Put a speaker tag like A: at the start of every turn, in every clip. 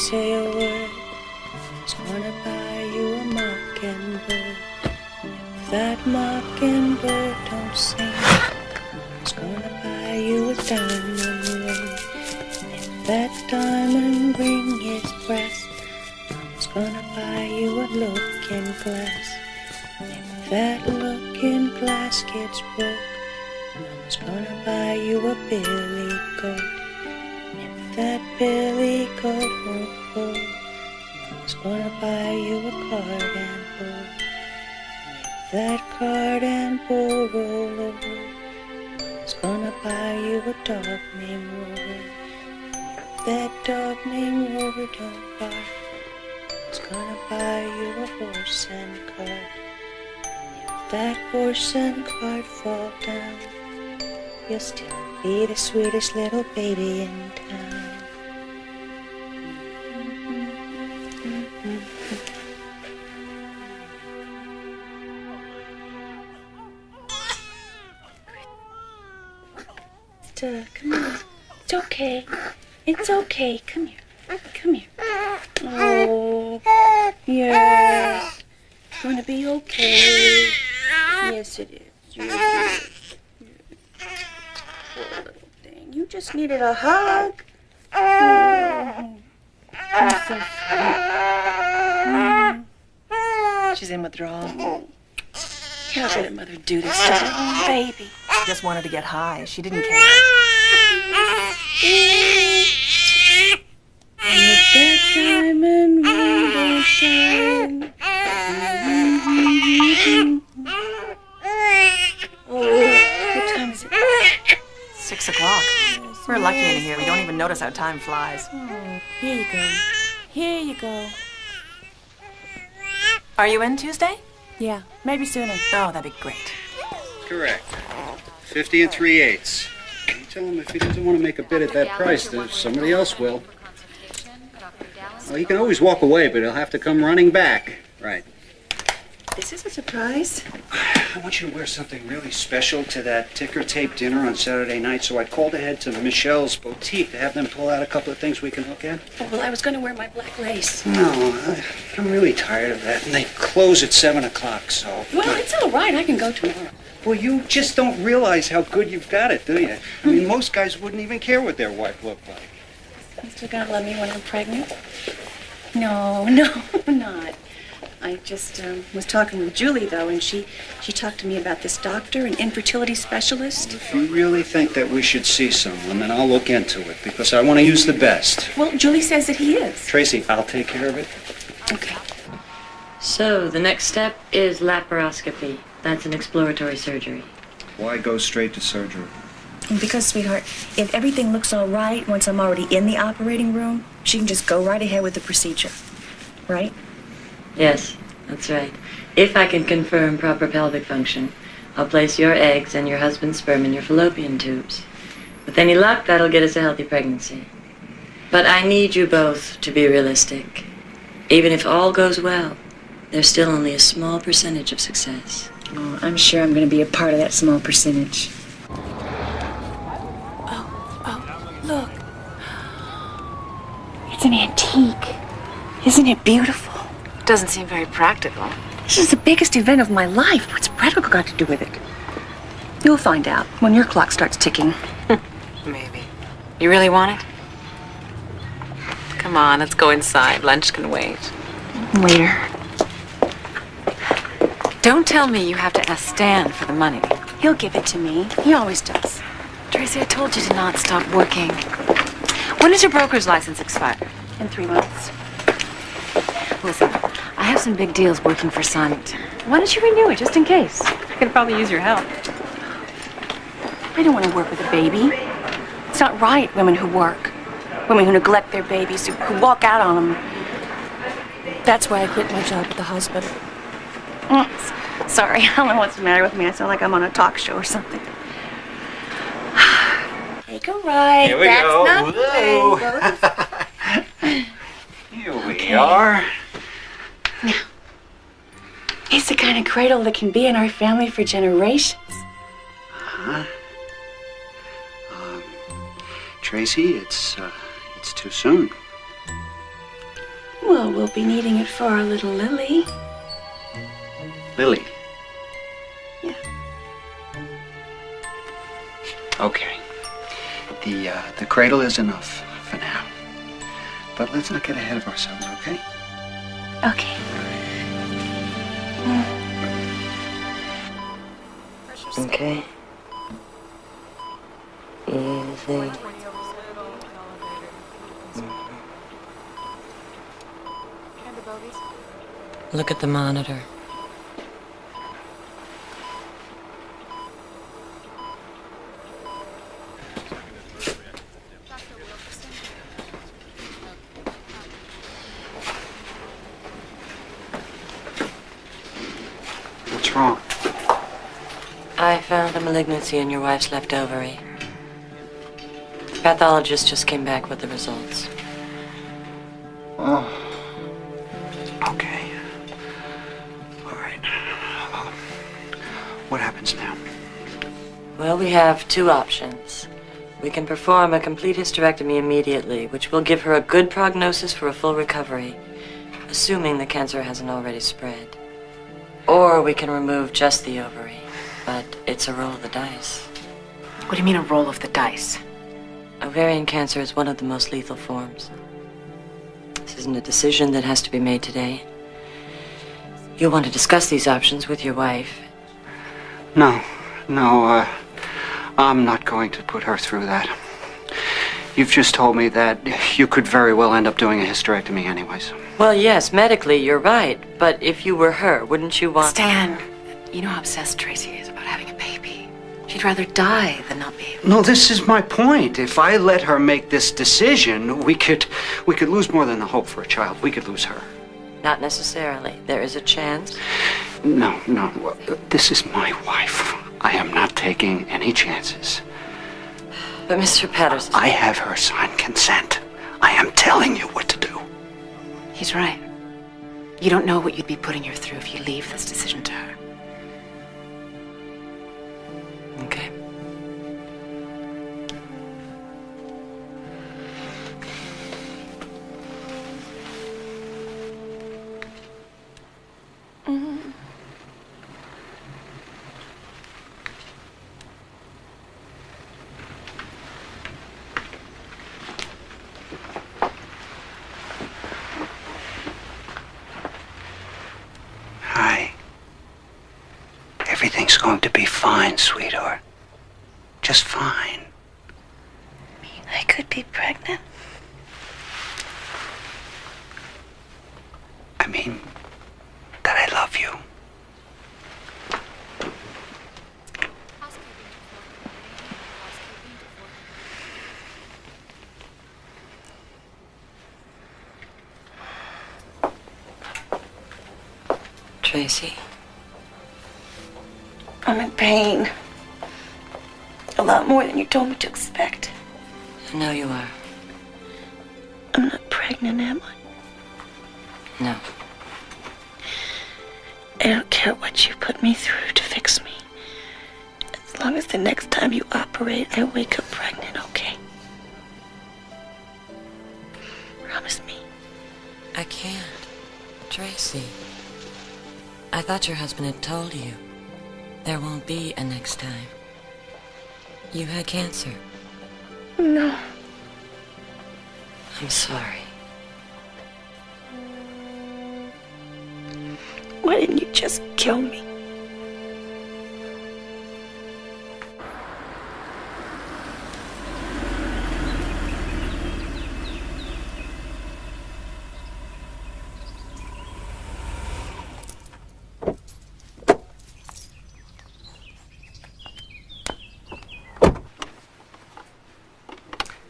A: say a word, I was gonna buy you a mockingbird. If that mockingbird don't sing, I was gonna buy you a diamond ring. If that diamond ring is brass, I was gonna buy you a looking glass. If that looking glass gets broke, I was gonna buy you a billy goat. If that billy goat won't pull, I was gonna buy you a card and bull. If that card and bull roll over, I was gonna buy you a dog named Rover. If that dog named Rover don't bark, I was gonna buy you a horse and cart. If that horse and cart fall down, you'll still be the sweetest little baby in town. Come here. It's okay. It's okay. Come here. Come here. Oh, yes. It's going to be okay. Yes, it is. Yes, it is. Poor little thing. You just needed a hug. Oh, I'm so sweet. She's in withdrawal. How could a mother do this to her own baby?
B: She just wanted to get high. She didn't care.
A: With that diamond ring don't shine. Oh, what time is it?
B: 6 o'clock. We're lucky in here. We don't even notice how time flies.
A: Oh, here you go. Here you go.
B: Are you in Tuesday?
A: Yeah, maybe sooner.
B: Oh, that'd be great.
C: Correct. 50 3/8. You tell him if he doesn't want to make a bid at that price, then somebody else will. Well, he can always walk away, but he'll have to come running back. Right.
A: This is a surprise.
C: I want you to wear something really special to that ticker tape dinner on Saturday night, so I called ahead to Michelle's boutique to have them pull out a couple of things we can look at.
A: Oh, well, I was going to wear my black lace.
C: No, I'm really tired of that, and they close at 7 o'clock, so...
A: Well, it's all right. I can go tomorrow.
C: Well, you just don't realize how good you've got it, do you? I mean, most guys wouldn't even care what their wife looked like.
A: You still gonna love me when I'm pregnant? No, not. I just was talking with Julie, though, and she talked to me about this doctor, an infertility specialist.
C: If you really think that we should see someone, then I'll look into it, because I want to use the best.
A: Well, Julie says that he is.
C: Tracy, I'll take care of it.
A: Okay.
D: So, the next step is laparoscopy. That's an exploratory surgery.
C: Why go straight to surgery?
A: Because, sweetheart, if everything looks all right once I'm already in the operating room, she can just go right ahead with the procedure. Right?
D: Yes, that's right. If I can confirm proper pelvic function, I'll place your eggs and your husband's sperm in your fallopian tubes. With any luck, that'll get us a healthy pregnancy. But I need you both to be realistic. Even if all goes well, there's still only a small percentage of success.
A: Oh, I'm sure I'm going to be a part of that small percentage. Oh, look. It's an antique. Isn't it beautiful?
B: Doesn't seem very practical.
A: This is the biggest event of my life. What's practical got to do with it? You'll find out when your clock starts ticking.
B: Maybe. You really want it? Come on, let's go inside. Lunch can wait.
A: Later.
B: Don't tell me you have to ask Stan for the money.
A: He'll give it to me. He always does.
B: Tracy, I told you to not stop working. When does your broker's license expire?
A: In 3 months.
B: Listen, I have some big deals working for Simon. Why don't you renew it, just in case? I could probably use your help.
A: I don't want to work with a baby. It's not right, women who work. Women who neglect their babies, who walk out on them. That's why I quit my job at the hospital. Sorry, I don't know what's the matter with me. I sound like I'm on a talk show or something. Take a ride.
C: Here we go. Here we are.
A: Now, it's the kind of cradle that can be in our family for generations.
C: Huh? Tracy, it's too soon.
A: Well, we'll be needing it for our little Lily.
C: Lily.
A: Yeah.
C: Okay. The cradle is enough for now. But let's not get ahead of ourselves, okay?
A: Okay.
D: Okay. Easy. Look at the monitor.
C: What's wrong?
D: I found a malignancy in your wife's left ovary. The pathologist just came back with the results.
C: Oh. Okay. All right. What happens now?
D: Well, we have two options. We can perform a complete hysterectomy immediately, which will give her a good prognosis for a full recovery, assuming the cancer hasn't already spread. Or we can remove just the ovary, but it's a roll of the dice.
B: What do you mean a roll of the dice?
D: Ovarian cancer is one of the most lethal forms. This isn't a decision that has to be made today. You'll want to discuss these options with your wife.
C: No, I'm not going to put her through that. You've just told me that you could very well end up doing a hysterectomy anyways.
D: Well, yes, medically, you're right. But if you were her, wouldn't you want...
B: Stan, you know how obsessed Tracy is about having a baby. She'd rather die than not be able.
C: No, this is my point. If I let her make this decision, we could lose more than the hope for a child. We could lose her.
D: Not necessarily. There is a chance.
C: No. This is my wife. I am not taking any chances.
D: But Mr. Patterson...
C: I have her sign consent. I am telling you what to do.
B: He's right. You don't know what you'd be putting her through if you leave this decision to her.
D: Okay.
C: Hi. Everything's going to be fine, sweetheart. Just fine.
A: I could be pregnant.
C: I mean, that I love you.
D: Tracy,
A: I'm in pain. A lot more than you told me to expect.
D: I know you are.
A: I'm not pregnant, am I?
D: No.
A: I don't care what you put me through to fix me. As long as the next time you operate, I wake up pregnant, okay? Promise me.
D: I can't. Tracy. I thought your husband had told you. There won't be a next time. You had cancer.
A: No.
D: I'm sorry.
A: Why didn't you just kill me?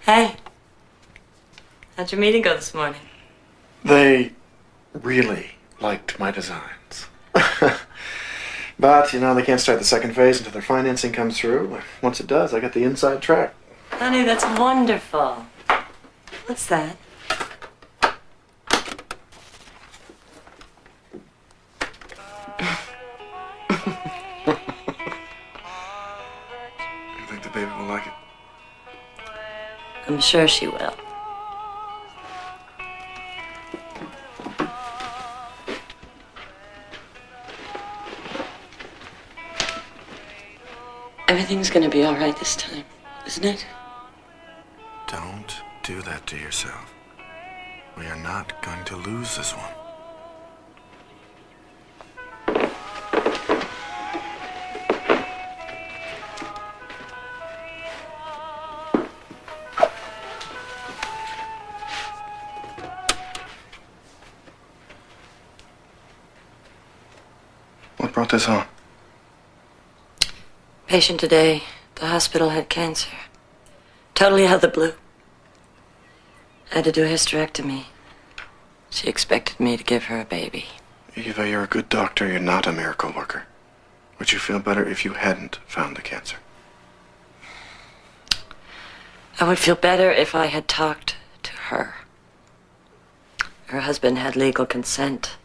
D: Hey. How'd your meeting go this morning?
E: They really liked my designs. But, they can't start the second phase until their financing comes through. Once it does, I got the inside track.
D: Honey, that's wonderful. What's that?
E: You think the baby will like it?
D: I'm sure she will. Everything's gonna be all right this time, isn't it?
E: Don't do that to yourself. We are not going to lose this one. What brought this on?
D: Patient today. The hospital had cancer. Totally out of the blue. I had to do a hysterectomy. She expected me to give her a baby.
E: Eva, you're a good doctor. You're not a miracle worker. Would you feel better if you hadn't found the cancer?
D: I would feel better if I had talked to her. Her husband had legal consent.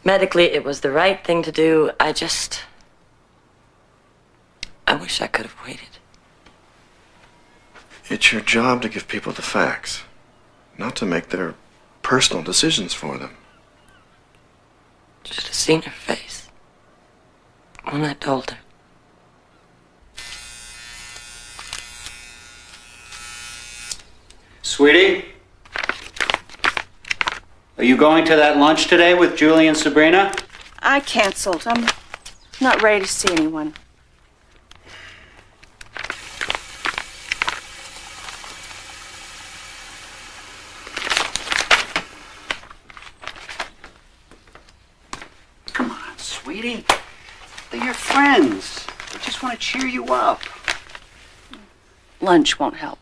D: Medically, it was the right thing to do. I wish I could have waited.
E: It's your job to give people the facts, not to make their personal decisions for them.
D: Should have seen her face when I told her.
C: Sweetie? Are you going to that lunch today with Julie and Sabrina?
A: I canceled. I'm not ready to see anyone.
C: Come on, sweetie. They're your friends. They just want to cheer you up.
A: Lunch won't help.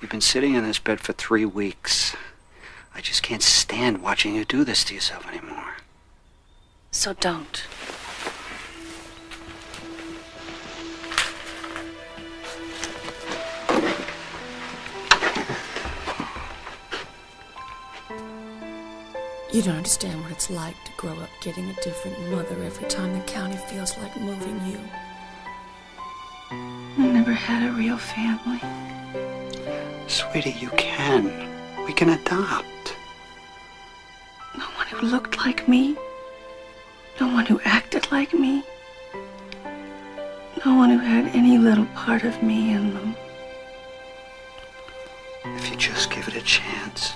C: You've been sitting in this bed for 3 weeks. I just can't stand watching you do this to yourself anymore.
A: So don't.
F: You don't understand what it's like to grow up getting a different mother every time the county feels like moving you.
A: I never had a real family.
C: Sweetie, you can. We can adopt.
A: No one who looked like me. No one who acted like me. No one who had any little part of me in them.
C: If you just give it a chance.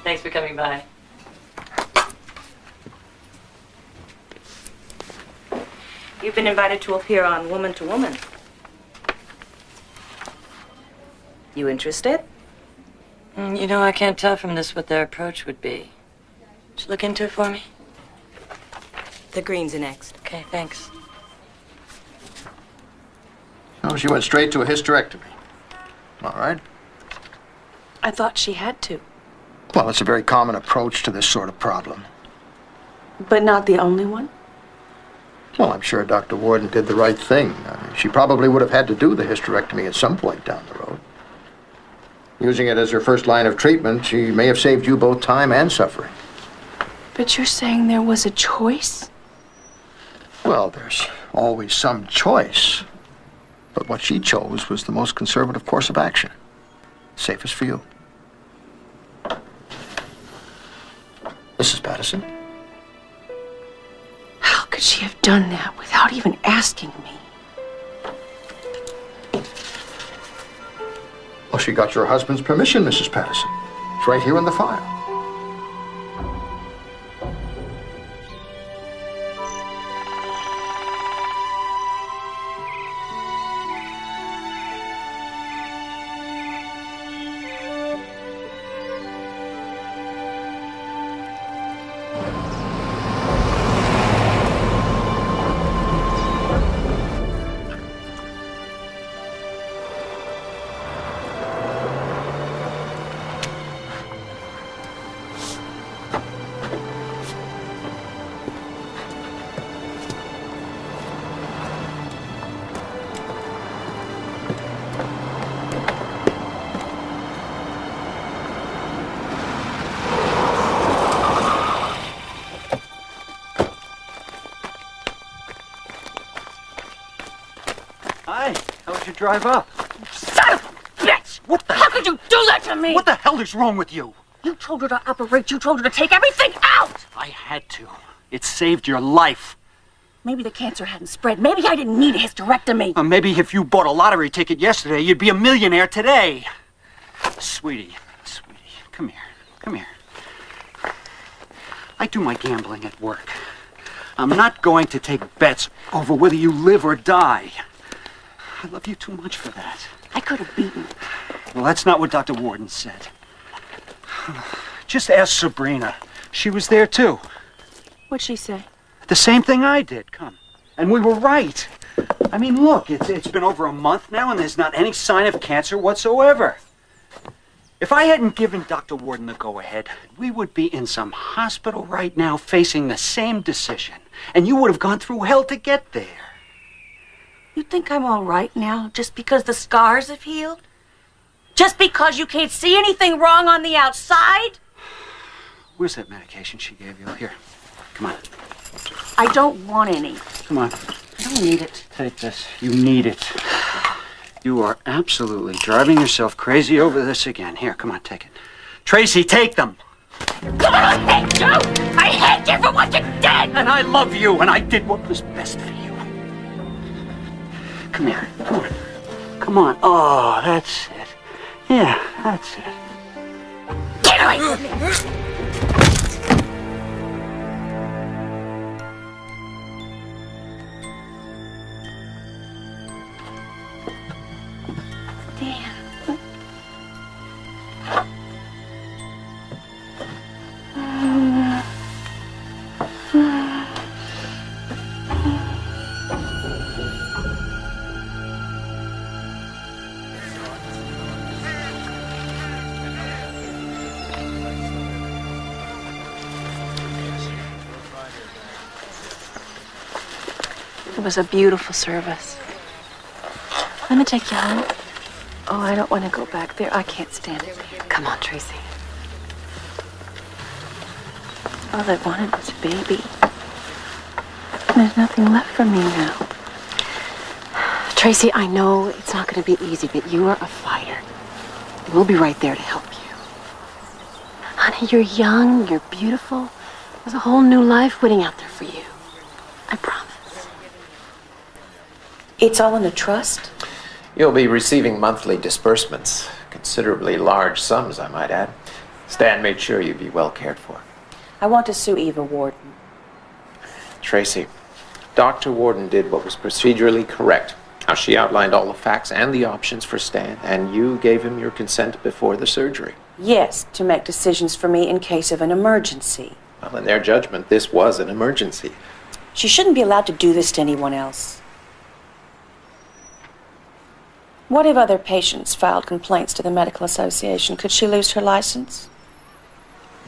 D: Thanks for coming by.
A: You've been invited to appear on Woman to Woman. You interested?
D: You know, I can't tell from this what their approach would be. Would you look into it for me?
A: The Greens are next.
D: Okay, thanks.
G: Oh, she went straight to a hysterectomy. All right.
A: I thought she had to.
G: Well, it's a very common approach to this sort of problem.
A: But not the only one?
G: Well, I'm sure Dr. Warden did the right thing. She probably would have had to do the hysterectomy at some point down the road. Using it as her first line of treatment, she may have saved you both time and suffering.
A: But you're saying there was a choice?
G: Well, there's always some choice. But what she chose was the most conservative course of action. Safest for you. Mrs. Patterson?
A: How could she have done that without even asking me?
G: Well, she got your husband's permission, Mrs. Patterson. It's right here in the file.
C: Hi. How'd you drive up?
H: Son of a bitch!
C: What the
H: How could you do that to me?
C: What the hell is wrong with you?
H: You told her to operate. You told her to take everything out.
C: I had to. It saved your life.
H: Maybe the cancer hadn't spread. Maybe I didn't need a hysterectomy.
C: Maybe if you bought a lottery ticket yesterday, you'd be a millionaire today. Sweetie, come here. Come here. I do my gambling at work. I'm not going to take bets over whether you live or die. I love you too much for that.
H: I could have beaten.
C: Well, that's not what Dr. Warden said. Just ask Sabrina. She was there too.
H: What'd she say?
C: The same thing I did, come. And we were right. I mean, look, it's been over a month now and there's not any sign of cancer whatsoever. If I hadn't given Dr. Warden the go-ahead, we would be in some hospital right now facing the same decision. And you would have gone through hell to get there.
H: You think I'm all right now just because the scars have healed? Just because you can't see anything wrong on the outside?
C: Where's that medication she gave you? Here, come on.
H: I don't want any.
C: Come on.
H: I don't need it.
C: Take this. You need it. You are absolutely driving yourself crazy over this again. Here, come on, take it. Tracy, take them.
H: Come on, I hate you! I hate you for what you did!
C: And I love you, and I did what was best for you. Come here. Come on. Come on. Oh, that's it. Yeah, that's it.
H: Get away from me!
B: It was a beautiful service. Let me take you home. Oh, I don't want to go back there. I can't stand it. Come on, Tracy. All I wanted was a baby. And there's nothing left for me now. Tracy, I know it's not going to be easy, but you are a fighter. We'll be right there to help you. Honey, you're young, you're beautiful. There's a whole new life waiting out there for you. I promise.
A: It's all in a trust?
I: You'll be receiving monthly disbursements. Considerably large sums, I might add. Stan made sure you'd be well cared for.
A: I want to sue Eva Warden.
I: Tracy, Dr. Warden did what was procedurally correct. Now, she outlined all the facts and the options for Stan, and you gave him your consent before the surgery.
A: Yes, to make decisions for me in case of an emergency.
I: Well, in their judgment, this was an emergency.
A: She shouldn't be allowed to do this to anyone else. What if other patients filed complaints to the Medical Association? Could she lose her license?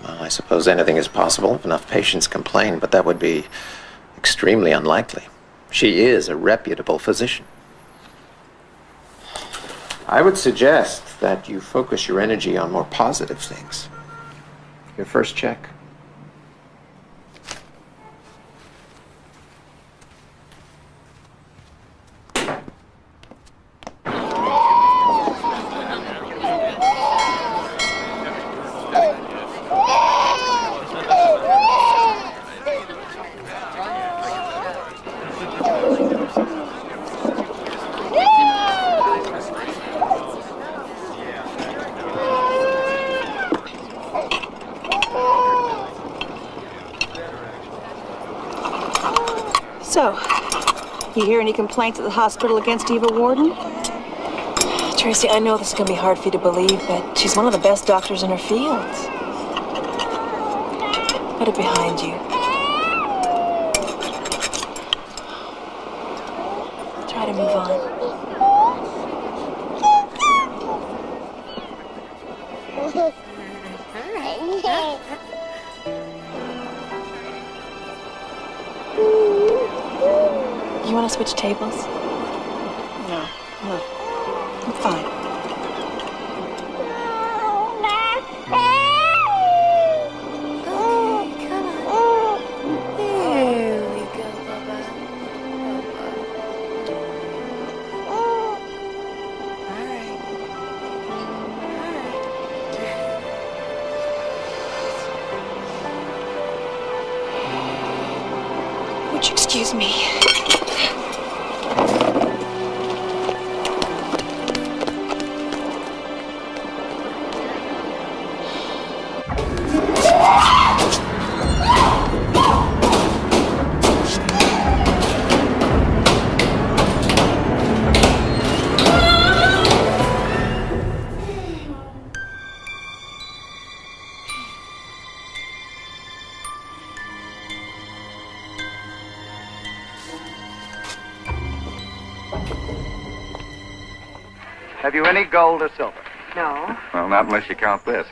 I: Well, I suppose anything is possible if enough patients complain, but that would be extremely unlikely. She is a reputable physician. I would suggest that you focus your energy on more positive things. Your first check.
A: So, you hear any complaints at the hospital against Eva Warden?
F: Tracy, I know this is going to be hard for you to believe, but she's one of the best doctors in her field. Put it behind you. Try to move on. You want to switch tables? No. I'm fine. Okay, come on. There we go, Bubba.
J: Have you any gold or silver?
K: No.
J: Well, not unless you count this.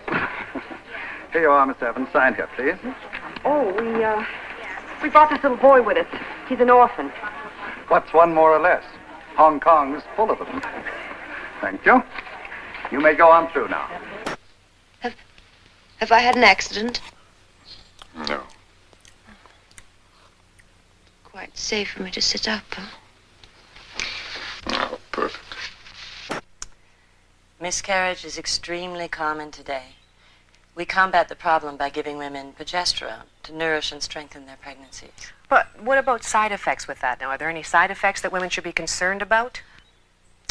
J: Here you are, Miss Evans. Sign here, please.
K: Oh, we brought this little boy with us. He's an orphan.
J: What's one more or less? Hong Kong's full of them. Thank you. You may go on through now.
L: Have I had an accident?
E: No.
L: Quite safe for me to sit up, huh?
E: Oh, perfect.
D: Miscarriage is extremely common today. We combat the problem by giving women progesterone to nourish and strengthen their pregnancies.
B: But what about side effects with that? Now, are there any side effects that women should be concerned about?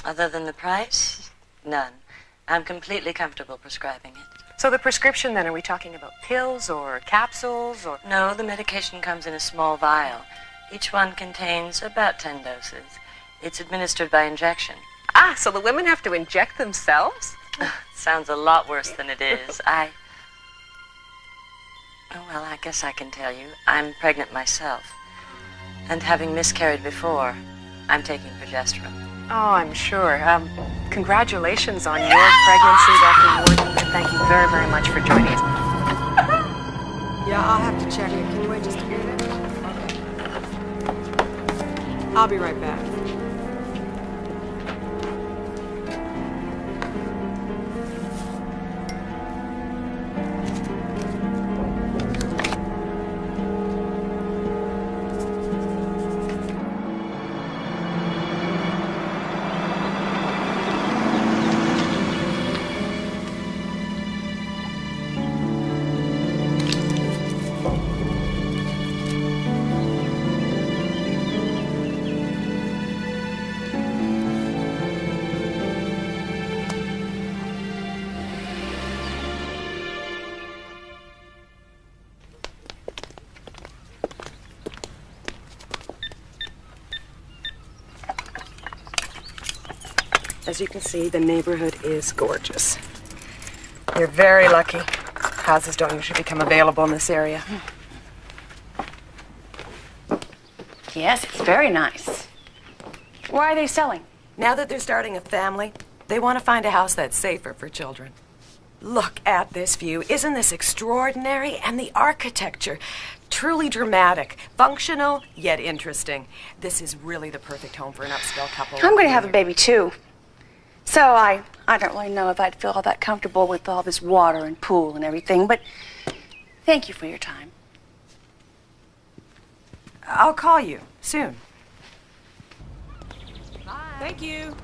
D: Other than the price? None. I'm completely comfortable prescribing it.
B: So the prescription, then, are we talking about pills or capsules or...
D: No, the medication comes in a small vial. Each one contains about 10 doses. It's administered by injection.
B: Ah, so the women have to inject themselves?
D: Sounds a lot worse than it is. Oh, well, I guess I can tell you. I'm pregnant myself. And having miscarried before, I'm taking progesterone.
B: Oh, I'm sure. Congratulations on your pregnancy, Dr. Warden, and thank you very, very much for joining us.
F: Yeah, I'll have to check it. Can you wait just a minute? Okay. I'll be right back. As you can see, the neighborhood is gorgeous. You're very lucky. Houses don't usually become available in this area.
H: Yes, it's very nice. Why are they selling?
F: Now that they're starting a family, they want to find a house that's safer for children. Look at this view. Isn't this extraordinary? And the architecture. Truly dramatic. Functional, yet interesting. This is really the perfect home for an upscale couple.
H: I'm going to have a baby, too. So I don't really know if I'd feel all that comfortable with all this water and pool and everything, but thank you for your time.
F: I'll call you soon. Bye. Thank you.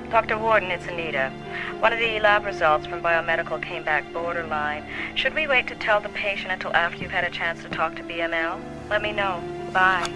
M: Dr. Warden, it's Anita. One of the lab results from biomedical came back borderline. Should we wait to tell the patient until after you've had a chance to talk to BML? Let me know. Bye.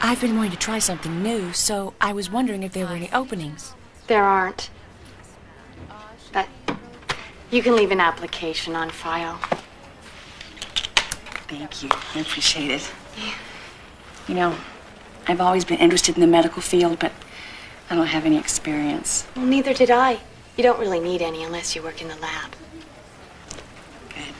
N: I've been wanting to try something new, so I was wondering if there were any openings.
B: There aren't. But you can leave an application on file.
N: Thank you. I appreciate it. You know, I've always been interested in the medical field, but I don't have any experience.
B: Well, neither did I. You don't really need any unless you work in the lab.
N: Good.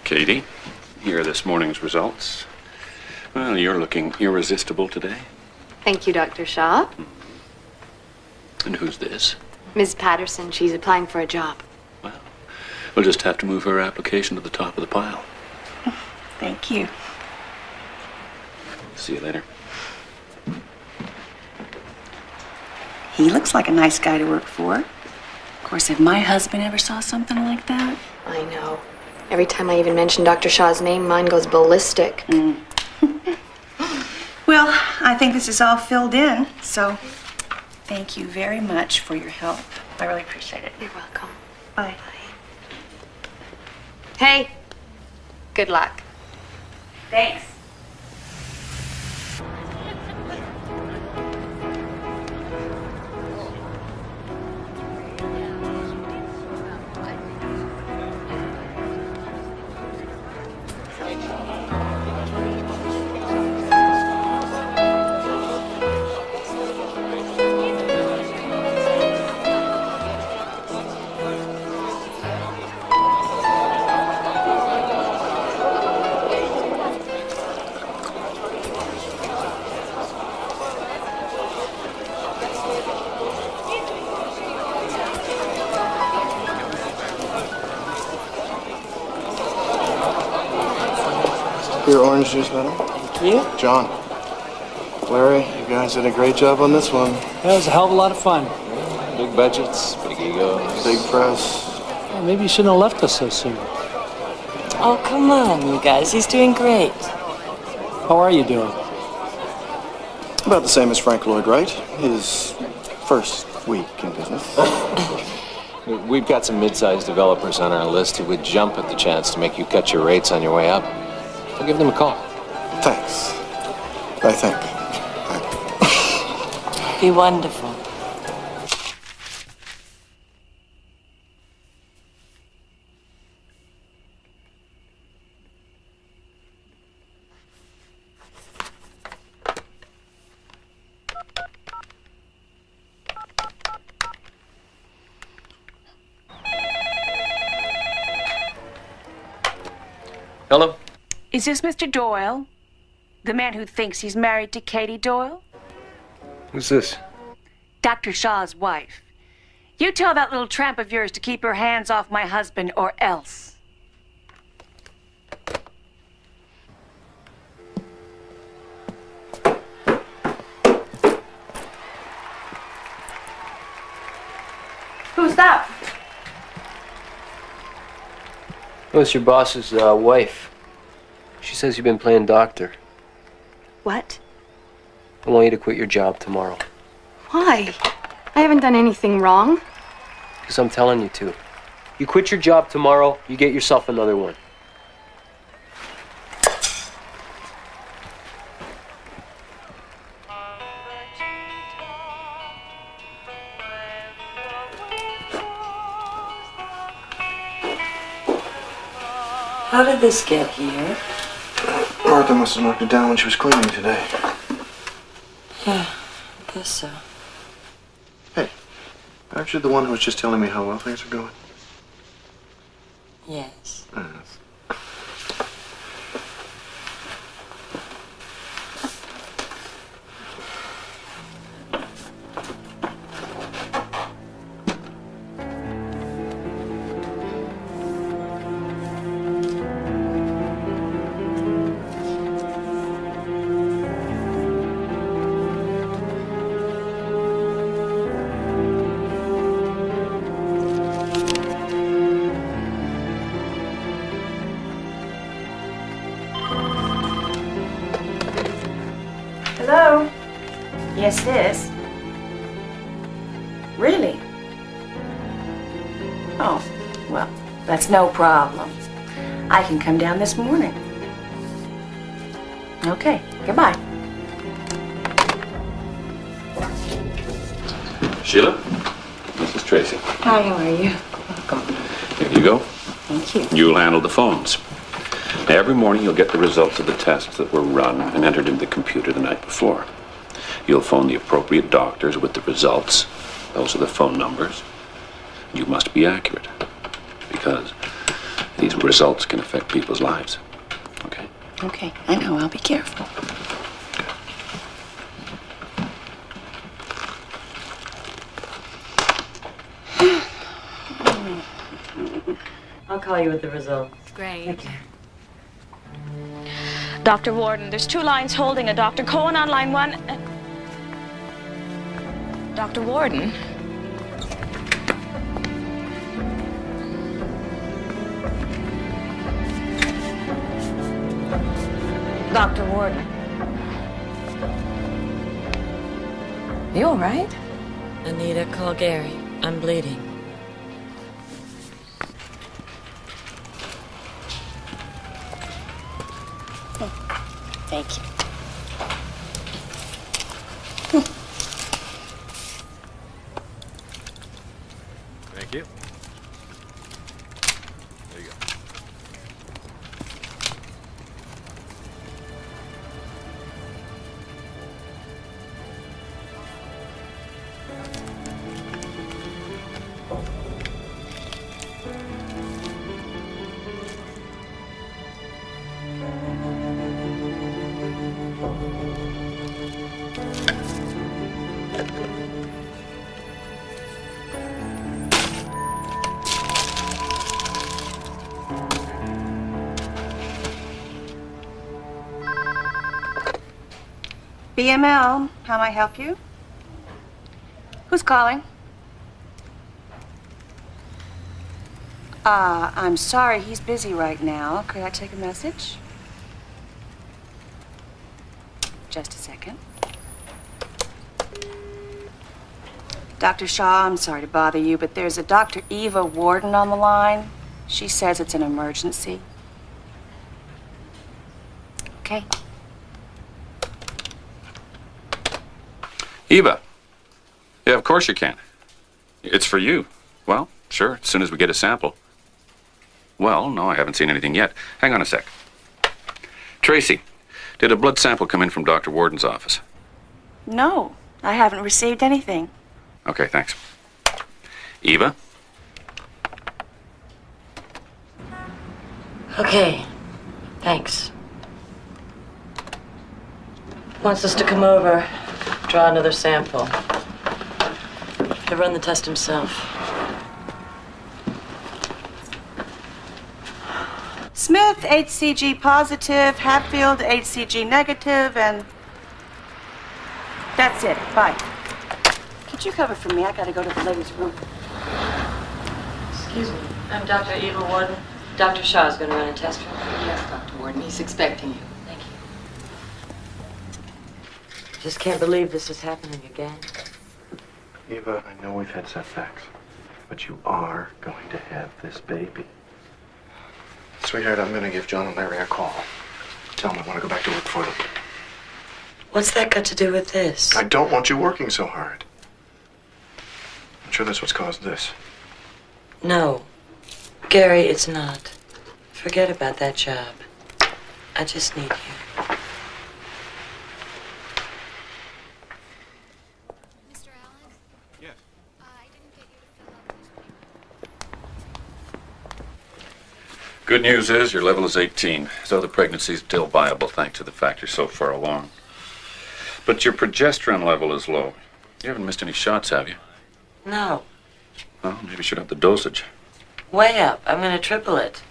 O: Katie, here are this morning's results. Well, you're looking irresistible today.
B: Thank you, Dr. Shaw.
O: And who's this?
B: Ms. Patterson, she's applying for a job.
O: We'll just have to move her application to the top of the pile.
N: Thank you.
O: See you later.
N: He looks like a nice guy to work for. Of course, if my husband ever saw something like that.
B: I know. Every time I even mention Dr. Shaw's name, mine goes ballistic.
N: Well, I think this is all filled in, so thank you very much for your help. I really appreciate it.
B: You're welcome.
N: Bye.
B: Hey, good luck.
N: Thanks.
E: Your orange juice, madam.
P: Thank you.
E: John. Larry, you guys did a great job on this one.
P: That was a hell of a lot of fun.
I: Big budgets, big egos.
E: Big press.
P: Well, maybe you shouldn't have left us so soon.
D: Oh, come on, you guys. He's doing great.
P: How are you doing?
E: About the same as Frank Lloyd Wright. His first week in business.
I: We've got some mid-sized developers on our list who would jump at the chance to make you cut your rates on your way up. We'll give them a call.
E: Thanks. I think.
D: Be wonderful.
Q: Hello?
N: Is this Mr. Doyle? The man who thinks he's married to Katie Doyle?
Q: Who's this?
N: Dr. Shaw's wife. You tell that little tramp of yours to keep her hands off my husband or else.
K: Who's that?
Q: Oh, it's your boss's wife. She says you've been playing doctor.
N: What?
Q: I want you to quit your job tomorrow.
N: Why? I haven't done anything wrong.
Q: Because I'm telling you to. You quit your job tomorrow, you get yourself another one.
D: How did this get here?
E: Martha must have knocked it down when she was cleaning today.
D: Yeah, I guess so.
E: Hey, aren't you the one who was just telling me how well things are going?
D: Yes.
N: Hello? Yes, it is. Really? Oh, well, that's no problem. I can come down this morning. Okay, goodbye.
O: Sheila, this is Tracy.
N: Hi, how are you?
O: Here you go.
N: Thank you.
O: You'll handle the phones. Now, every morning you'll get the results of the tests that were run and entered into the computer the night before. You'll phone the appropriate doctors with the results. Those are the phone numbers. You must be accurate, because these results can affect people's lives. Okay?
N: Okay, I know. I'll be careful.
D: I'll call you with the results.
R: Great. Dr. Warden, there's 2 lines holding a Dr. Cohen on line 1. Dr. Warden? Dr. Warden. You all right?
D: Anita, call Gary. I'm bleeding.
N: Thank you.
S: Thank you. There you go.
H: BML, how may I help you? Who's calling? I'm sorry, he's busy right now. Could I take a message? Just a second. Dr. Shaw, I'm sorry to bother you, but there's a Dr. Eva Warden on the line. She says it's an emergency. Okay.
O: Eva. Yeah, of course you can. It's for you. Well, sure, as soon as we get a sample. Well, no, I haven't seen anything yet. Hang on a sec. Tracy, did a blood sample come in from Dr. Warden's office?
H: No, I haven't received anything.
O: Okay, thanks. Eva?
D: Okay. Thanks. Wants us to come over, draw another sample. To run the test himself.
H: Smith, HCG positive, Hatfield, HCG negative, and that's it. Bye. Could you cover for me? I gotta go to the ladies' room.
D: Excuse me. I'm Dr. Eva Warden. Dr. Shaw's going to run a test for me.
B: Yes, Dr. Warden. He's expecting you.
D: Thank you. Just can't believe this is happening again.
E: Eva, I know we've had setbacks, but you are going to have this baby. Sweetheart, I'm going to give John and Larry a call. Tell them I want to go back to work for them.
D: What's that got to do with this?
E: I don't want you working so hard. I'm sure that's what's caused this.
D: No. Gary, it's not. Forget about that job. I just need you.
T: Mr. Allen?
E: Yes.
T: I didn't get you to fill out those papers.
O: Good news is your level is 18, so the pregnancy is still viable thanks to the fact you're so far along. But your progesterone level is low. You haven't missed any shots, have you?
D: No.
O: Well, maybe you should up the dosage.
D: Way up. I'm going to triple it.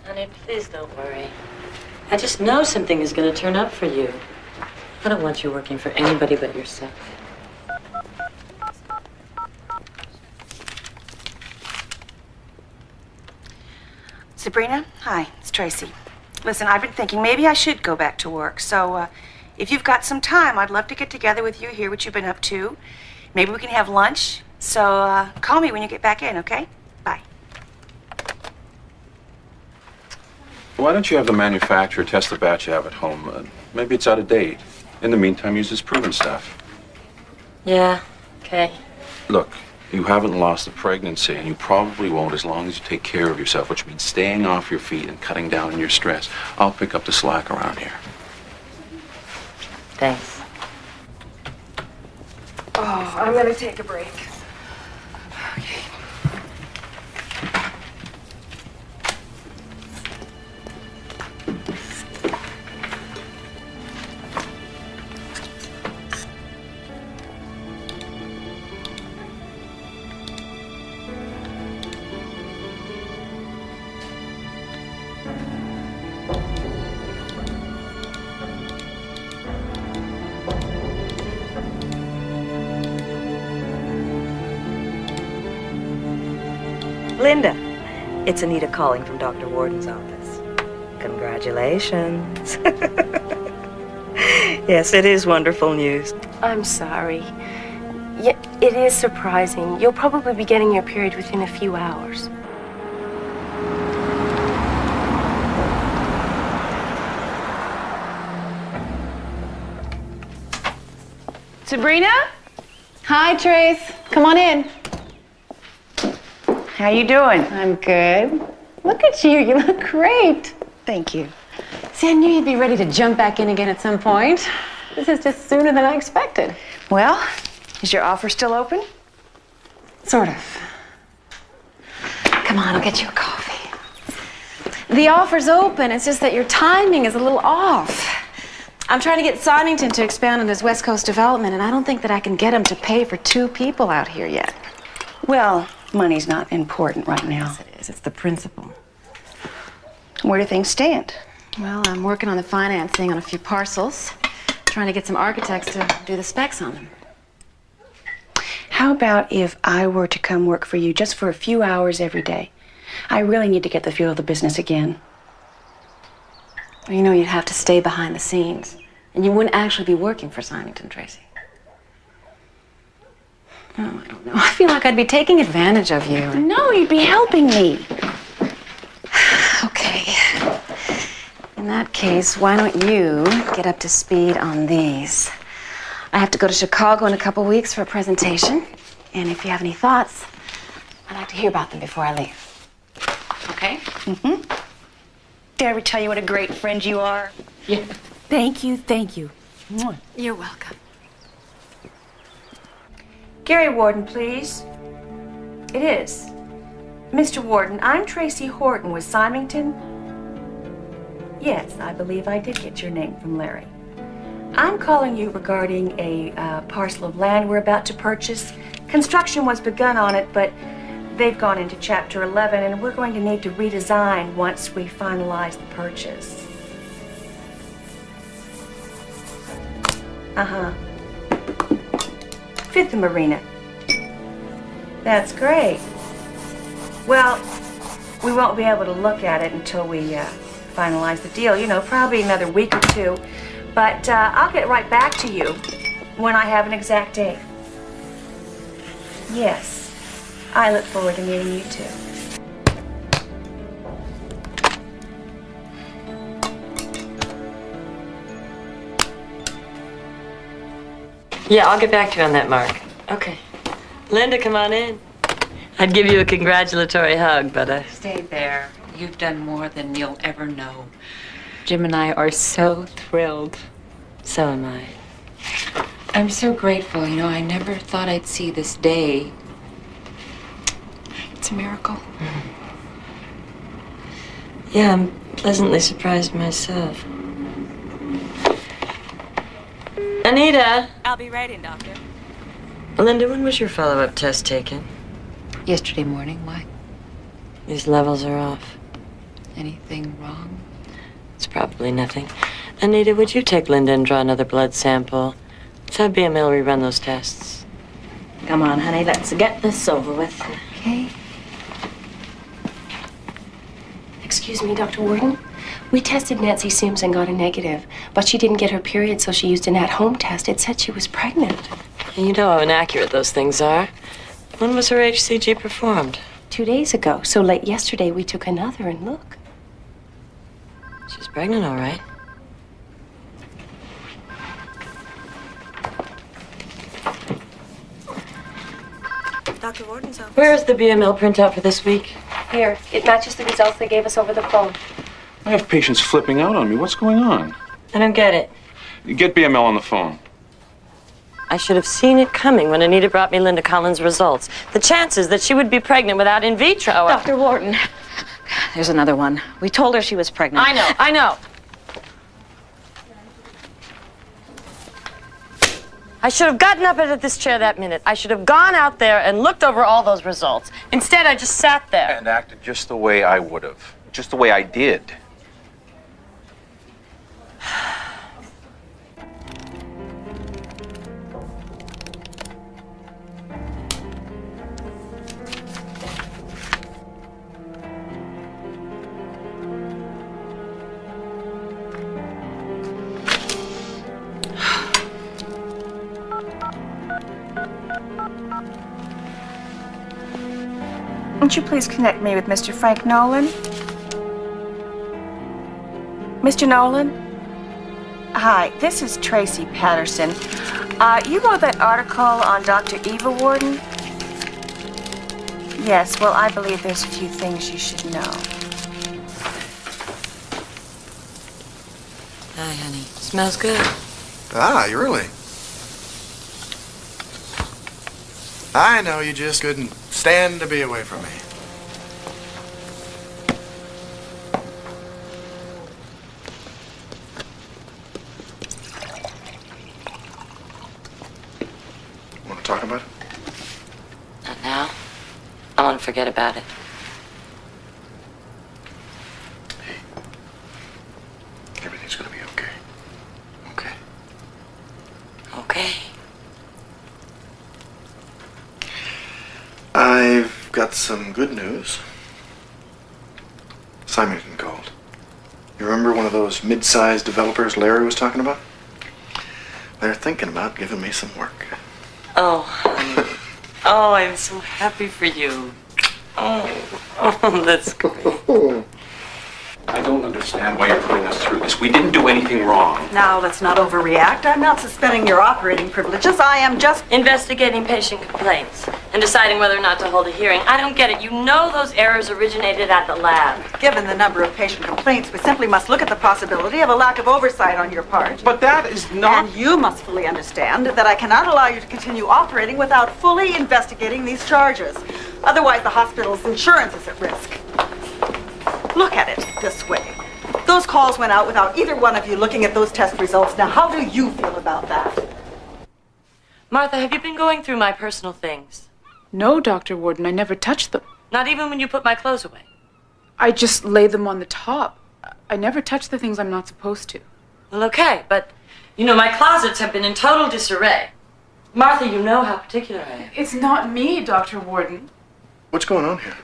D: Honey, please don't worry. I just know something is going to turn up for you. I don't want you working for anybody but yourself.
H: Sabrina, hi, it's Tracy. Listen, I've been thinking maybe I should go back to work. So, if you've got some time, I'd love to get together with you, hear what you've been up to. Maybe we can have lunch. So, call me when you get back in, okay? Bye.
O: Why don't you have the manufacturer test the batch you have at home? Maybe it's out of date. In the meantime, use this proven stuff.
D: Yeah, okay.
O: Look, you haven't lost the pregnancy, and you probably won't as long as you take care of yourself, which means staying off your feet and cutting down on your stress. I'll pick up the slack around here.
D: Thanks.
F: Oh, I'm gonna take a break.
M: Linda, it's Anita calling from Dr. Warden's office. Congratulations. Yes, it is wonderful news.
U: I'm sorry. Yeah, it is surprising. You'll probably be getting your period within a few hours.
H: Sabrina?
B: Hi, Trace. Come on in.
H: How you doing?
B: I'm good. Look at you. You look great.
H: Thank you.
B: See, I knew you'd be ready to jump back in again at some point. This is just sooner than I expected.
H: Well, is your offer still open?
B: Sort of. Come on, I'll get you a coffee. The offer's open. It's just that your timing is a little off. I'm trying to get Symington to expand on his West Coast development, and I don't think that I can get him to pay for 2 people out here yet.
H: Well, money's not important right now.
B: Yes, it is. It's the principle.
H: Where do things stand?
B: Well, I'm working on the financing on a few parcels, trying to get some architects to do the specs on them.
H: How about if I were to come work for you just for a few hours every day? I really need to get the feel of the business again.
B: Well, you know, you'd have to stay behind the scenes, and you wouldn't actually be working for Symington, Tracy. Oh, I don't know. I feel like I'd be taking advantage of you.
H: No, you'd be helping me.
B: Okay. In that case, why don't you get up to speed on these? I have to go to Chicago in a couple weeks for a presentation, and if you have any thoughts, I'd like to hear about them before I leave. Okay?
H: Mm-hmm. Did I ever tell you what a great friend you are?
B: Yeah.
H: Thank you, thank you. Mwah.
B: You're welcome.
H: Gary Warden, please. It is. Mr. Warden, I'm Tracy Horton with Symington. Yes, I believe I did get your name from Larry. I'm calling you regarding a parcel of land we're about to purchase. Construction was begun on it, but they've gone into Chapter 11, and we're going to need to redesign once we finalize the purchase. Uh-huh. Fifth and Marina. That's great. Well, we won't be able to look at it until we finalize the deal. You know, probably another week or two. But I'll get right back to you when I have an exact date. Yes. I look forward to meeting you too.
D: Yeah, I'll get back to you on that, Mark. Okay. Linda, come on in. I'd give you a congratulatory hug, but
G: Stay there. You've done more than you'll ever know. Jim and I are so thrilled.
D: So am I.
G: I'm so grateful. You know, I never thought I'd see this day. It's a miracle.
D: Yeah, I'm pleasantly surprised myself. Anita!
R: I'll be ready, Doctor.
D: Linda, when was your follow-up test taken?
G: Yesterday morning. Why?
D: These levels are off.
G: Anything wrong?
D: It's probably nothing. Anita, would you take Linda and draw another blood sample? Let's have BML rerun those tests.
B: Come on, honey, let's get this over with.
G: Okay.
U: Excuse me, Dr. Warden. We tested Nancy Sims and got a negative, but she didn't get her period, so she used an at-home test. It said she was pregnant.
D: You know how inaccurate those things are. When was her HCG performed?
U: 2 days ago. So late yesterday, we took another, and look.
D: She's pregnant, all right.
R: Dr. Warden's office.
D: Where's the BML printout for this week?
U: Here, it matches the results they gave us over the phone.
O: I have patients flipping out on me. What's going on?
D: I don't get it.
O: Get BML on the phone.
D: I should have seen it coming when Anita brought me Linda Collins' results. The chances that she would be pregnant without in vitro are...
B: Dr. Warden, there's another one. We told her she was pregnant.
D: I know. I should have gotten up out of this chair that minute. I should have gone out there and looked over all those results. Instead, I just sat there.
I: And acted just the way I would have. Just the way I did.
H: Won't you please connect me with Mr. Frank Nolan? Mr. Nolan? Hi, this is Tracy Patterson. You wrote that article on Dr. Eva Warden? Yes, well, I believe there's a few things you should know.
D: Hi, honey. Smells good.
E: Ah, you really? I know you just couldn't stand to be away from me. Want to talk about it?
D: Not now. I want to forget about it.
E: Everything's gonna be okay. Okay?
D: Okay.
E: I've got some good news. Symington called. You remember one of those mid-sized developers Larry was talking about? They're thinking about giving me some work.
D: Oh, honey. Oh, I'm so happy for you. Oh, that's great.
O: I don't understand why you're putting us through this. We didn't do anything wrong.
V: Now, let's not overreact. I'm not suspending your operating privileges. I am just
D: investigating patient complaints and deciding whether or not to hold a hearing. I don't get it. You know those errors originated at the lab.
V: Given the number of patient complaints, we simply must look at the possibility of a lack of oversight on your part.
O: But that is not...
V: And you must fully understand that I cannot allow you to continue operating without fully investigating these charges. Otherwise, the hospital's insurance is at risk. Look at it this way. Those calls went out without either one of you looking at those test results. Now, how do you feel about that?
D: Martha, have you been going through my personal things?
A: No, Dr. Warden, I never touched them.
D: Not even when you put my clothes away?
A: I just lay them on the top. I never touch the things I'm not supposed to.
D: Well, okay, but, you know, my closets have been in total disarray. Martha, you know how particular I am.
A: It's not me, Dr. Warden.
E: What's going on here?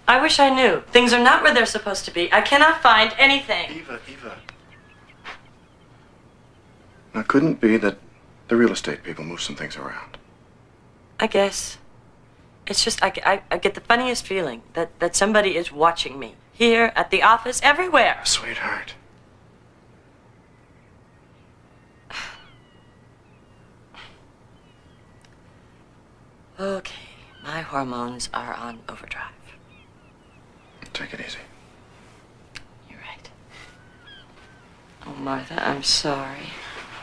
D: I wish I knew. Things are not where they're supposed to be. I cannot find anything.
E: Eva. Now, couldn't it be that the real estate people moved some things around?
D: I guess. It's just, I get the funniest feeling that somebody is watching me. Here, at the office, everywhere.
E: Sweetheart.
D: Okay, my hormones are on overdrive.
E: Take it easy.
D: You're right. Oh, Martha, I'm sorry.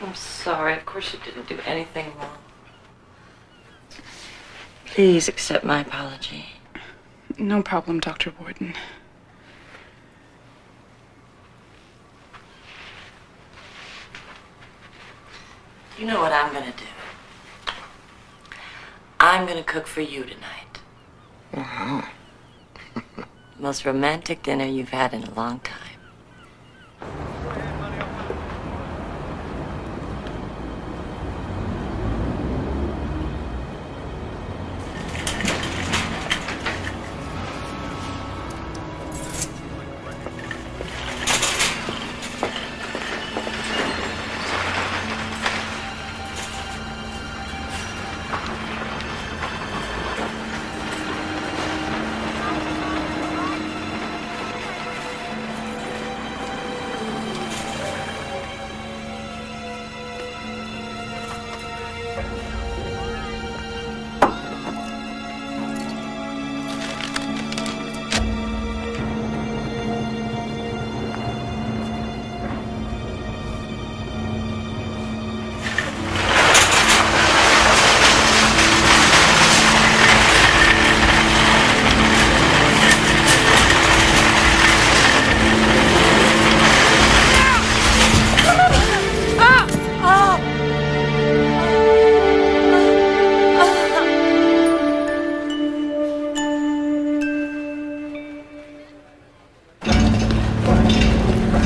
D: I'm sorry. Of course you didn't do anything wrong. Please accept my apology.
A: No problem, Dr. Warden.
D: You know what I'm gonna do? I'm gonna cook for you tonight.
E: Uh-huh.
D: The most romantic dinner you've had in a long time.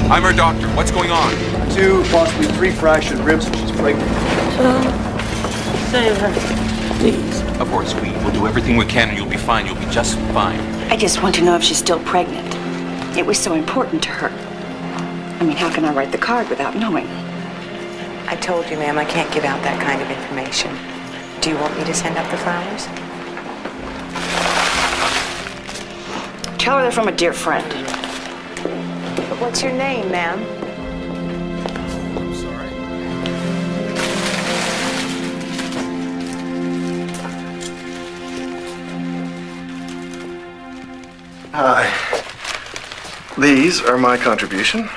C: I'm her doctor. What's going on?
W: 2, possibly 3 fractured ribs, and she's pregnant.
D: Save her, please.
C: Of course, we will do everything we can and you'll be fine. You'll be just fine.
H: I just want to know if she's still pregnant. It was so important to her. I mean, how can I write the card without knowing?
X: I told you, ma'am, I can't give out that kind of information. Do you want me to send up the flowers?
H: Tell her they're from a dear friend.
X: But what's your name, ma'am?
C: I'm sorry.
E: Hi. These are my contribution.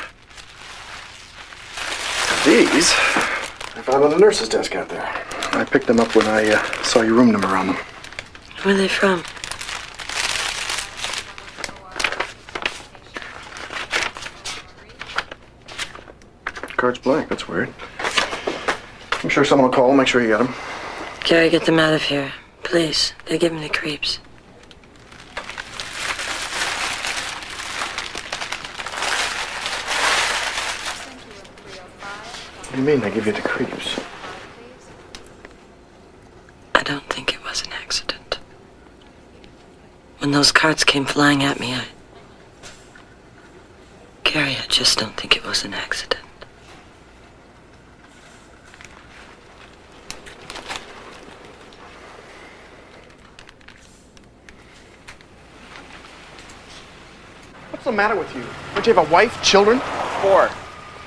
E: These I found on the nurse's desk out there. I picked them up when I saw your room number on them.
D: Where are they from?
E: Card's blank. That's weird. I'm sure someone will call. Make sure you get them.
D: Gary, get them out of here. Please. They give me the creeps.
E: What do you mean they give you the creeps?
D: I don't think it was an accident. When those cards came flying at me, Gary, I just don't think it was an accident.
E: What's the matter with you? Don't you have a wife, children?
Y: 4.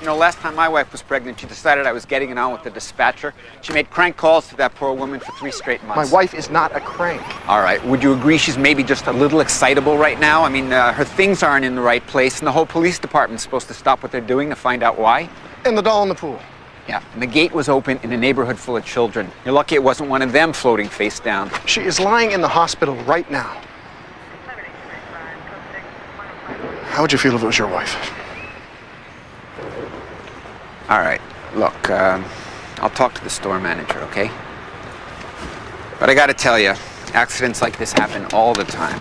Y: You know, last time my wife was pregnant, she decided I was getting it on with the dispatcher. She made crank calls to that poor woman for 3 straight months.
E: My wife is not a crank.
Y: All right. Would you agree she's maybe just a little excitable right now? I mean, her things aren't in the right place, and the whole police department's supposed to stop what they're doing to find out why.
E: And the doll in the pool.
Y: Yeah, and the gate was open in a neighborhood full of children. You're lucky it wasn't one of them floating face down.
E: She is lying in the hospital right now. How would you feel if it was your wife?
Y: All right, look, I'll talk to the store manager, okay? But I gotta tell you, accidents like this happen all the time.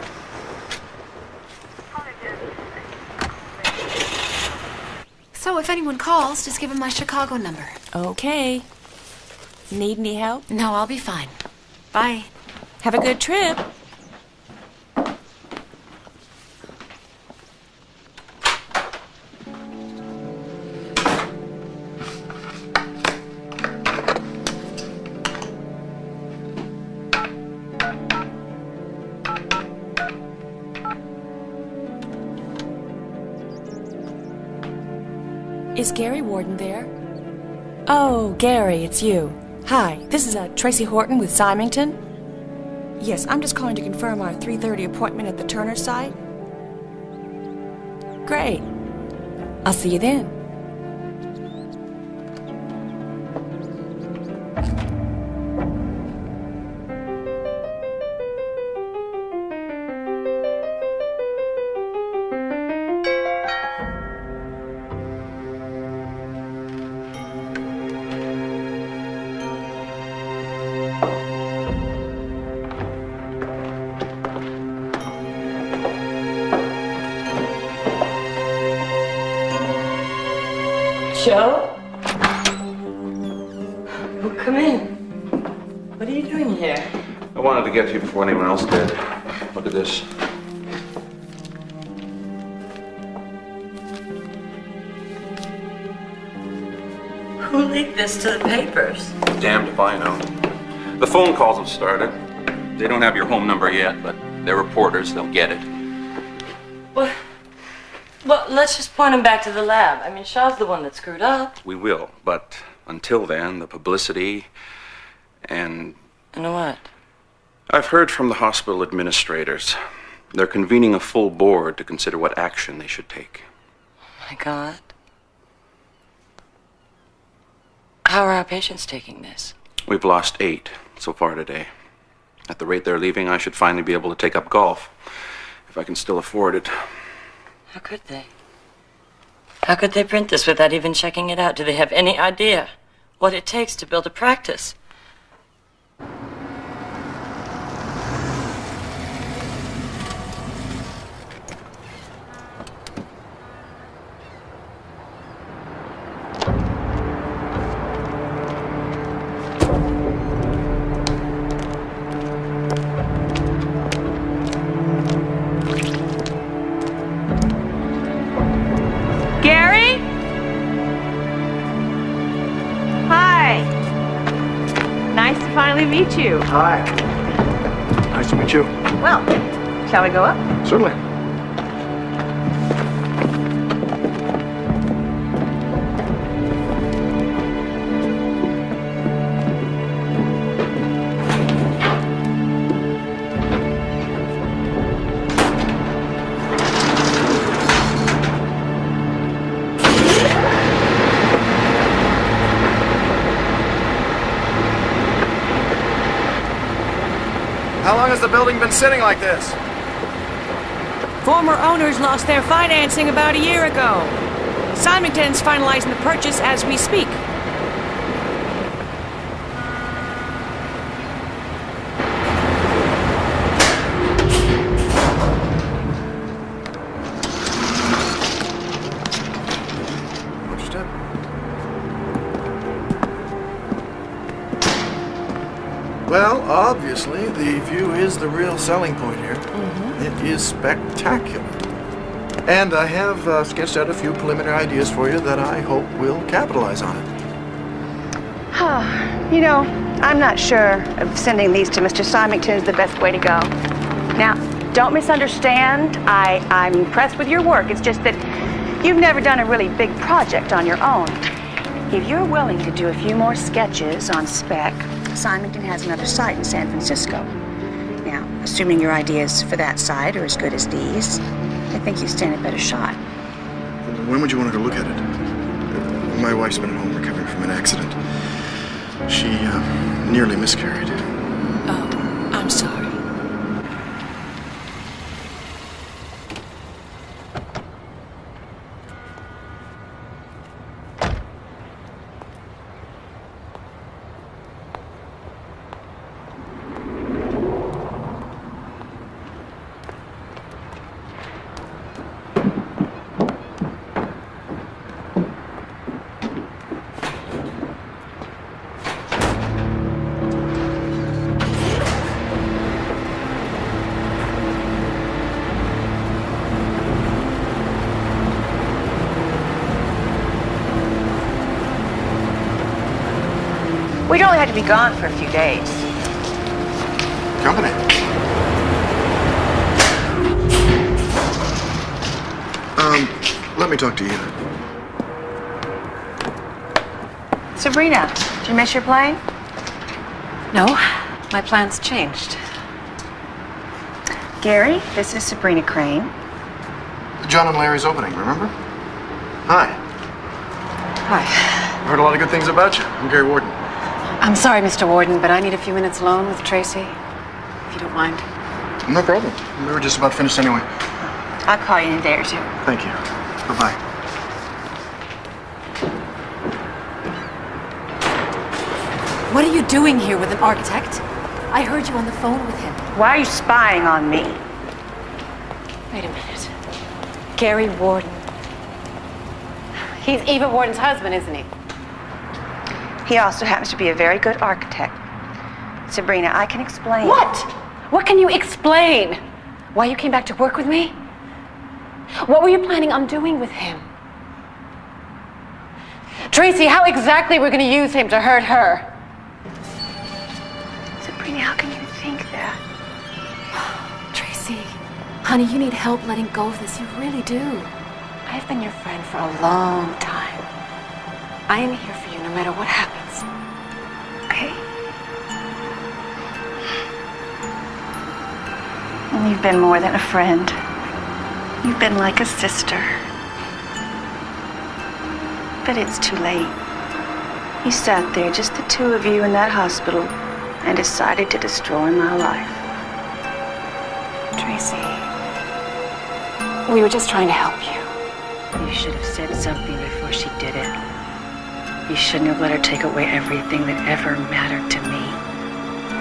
J: So if anyone calls, just give them my Chicago number.
U: Okay. Need any help?
J: No, I'll be fine. Bye.
U: Have a good trip. Is Gary Warden there? Oh, Gary, it's you. Hi, this is Tracy Horton with Symington. Yes, I'm just calling to confirm our 3:30 appointment at the Turner site. Great. I'll see you then.
D: Joe? Well, come in. What are you doing here?
C: I wanted to get to you before anyone else did. Look at this.
D: Who leaked this to the papers?
C: Damned if I know. The phone calls have started. They don't have your home number yet, but they're reporters. They'll get it.
D: Well, let's just point him back to the lab. I mean, Shaw's the one that screwed up.
C: We will, but until then, the publicity and...
D: And what?
C: I've heard from the hospital administrators. They're convening a full board to consider what action they should take.
D: Oh, my God. How are our patients taking this?
C: We've lost 8 so far today. At the rate they're leaving, I should finally be able to take up golf, if I can still afford it.
D: How could they? How could they print this without even checking it out? Do they have any idea what it takes to build a practice?
H: Gary? Hi. Nice to finally meet you.
E: Hi. Nice to meet you.
H: Well, shall we go up?
E: Certainly. How long has the building been sitting like this?
U: Former owners lost their financing about a year ago. Symington's finalizing the purchase as we speak.
E: Understood. Well, obviously, the view is the real selling point here. It is spectacular. And I have sketched out a few preliminary ideas for you that I hope will capitalize on it.
H: You know, I'm not sure if sending these to Mr. Symington is the best way to go. Now, don't misunderstand. I'm impressed with your work. It's just that you've never done a really big project on your own. If you're willing to do a few more sketches on spec, Symington has another site in San Francisco. Now, assuming your ideas for that site are as good as these, I think you stand a better shot.
E: When would you want to go look at it? My wife's been at home recovering from from an accident. She nearly miscarried.
U: Oh, I'm sorry.
H: We'd only have to be gone for a few days.
E: Company. Let me talk to you.
H: Sabrina, did you miss your plane?
B: No, my plans changed.
H: Gary, this is Sabrina Crane.
E: John and Larry's opening, remember? Hi.
B: Hi.
E: I've heard a lot of good things about you. I'm Gary Warden.
B: I'm sorry, Mr. Warden, but I need a few minutes alone with Tracy, if you don't mind.
E: No problem. We were just about finished anyway.
H: I'll call you in a day or two.
E: Thank you. Bye-bye.
J: What are you doing here with an architect? I heard you on the phone with him.
H: Why are you spying on me?
B: Wait a minute. Gary Warden. He's Eva Warden's husband, isn't he?
H: He also happens to be a very good architect. Sabrina, I can explain.
B: What? What can you explain? Why you came back to work with me? What were you planning on doing with him? Tracy, how exactly we're going to use him to hurt her?
H: Sabrina, how can you think that?
J: Tracy, honey, you need help letting go of this. You really do.
B: I've been your friend for a long time. I am here for you no matter what happens.
H: Okay. And you've been more than a friend. You've been like a sister. But it's too late. You sat there, just the two of you in that hospital, and decided to destroy my life.
B: Tracy, we were just trying to help you.
H: You should have said something before she did it. You shouldn't have let her take away everything that ever mattered to me.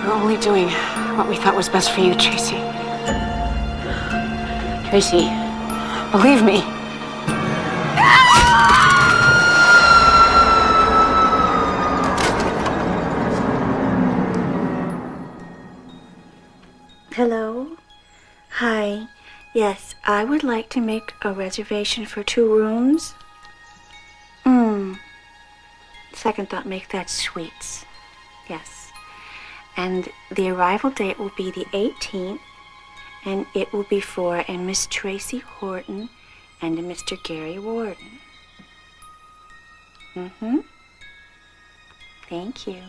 B: We were only doing what we thought was best for you, Tracy. Tracy, believe me.
H: Hello? Hi. Yes, I would like to make a reservation for 2 rooms. Second thought, make that suites. Yes. And the arrival date will be the 18th, and it will be for a Miss Tracy Horton and a Mr. Gary Warden. Thank you.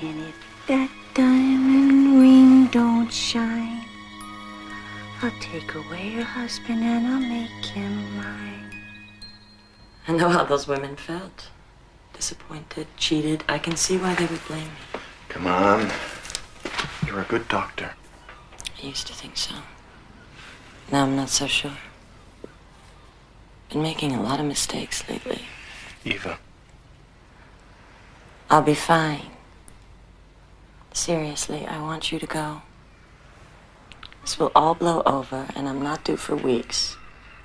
H: And if that diamond ring don't shine, I'll take away your husband and I'll make him mine.
D: I know how those women felt. Disappointed, cheated. I can see why they would blame me.
E: Come on. You're a good doctor.
D: I used to think so. Now I'm not so sure. Been making a lot of mistakes lately.
E: Eva.
D: I'll be fine. Seriously, I want you to go. This will all blow over, and I'm not due for weeks.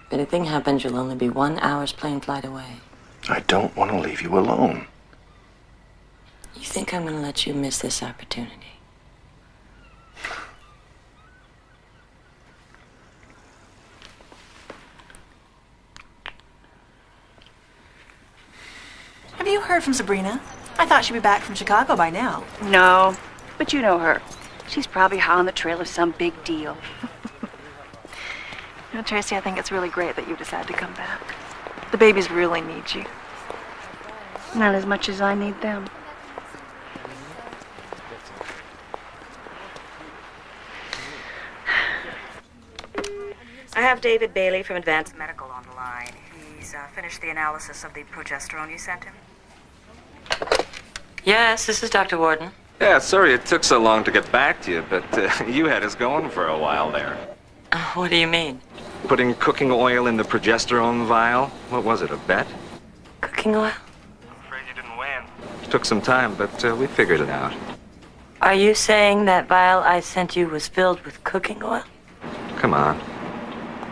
D: If anything happens, you'll only be 1 hour's plane flight away.
E: I don't want to leave you alone.
D: You think I'm going to let you miss this opportunity?
U: Have you heard from Sabrina? I thought she'd be back from Chicago by now.
H: No, but you know her. She's probably hot on the trail of some big deal.
U: You know, Tracy, I think it's really great that you decided to come back. The babies really need you.
H: Not as much as I need them.
M: I have David Bailey from Advanced Medical on the line. He's finished the analysis of the progesterone you sent him.
D: Yes, this is Dr. Warden.
K: Yeah, sorry it took so long to get back to you, but you had us going for a while there.
D: What do you mean?
K: Putting cooking oil in the progesterone vial? What was it, a bet?
D: Cooking oil?
K: I'm afraid you didn't win. It took some time, but we figured it out.
D: Are you saying that vial I sent you was filled with cooking oil?
K: Come on.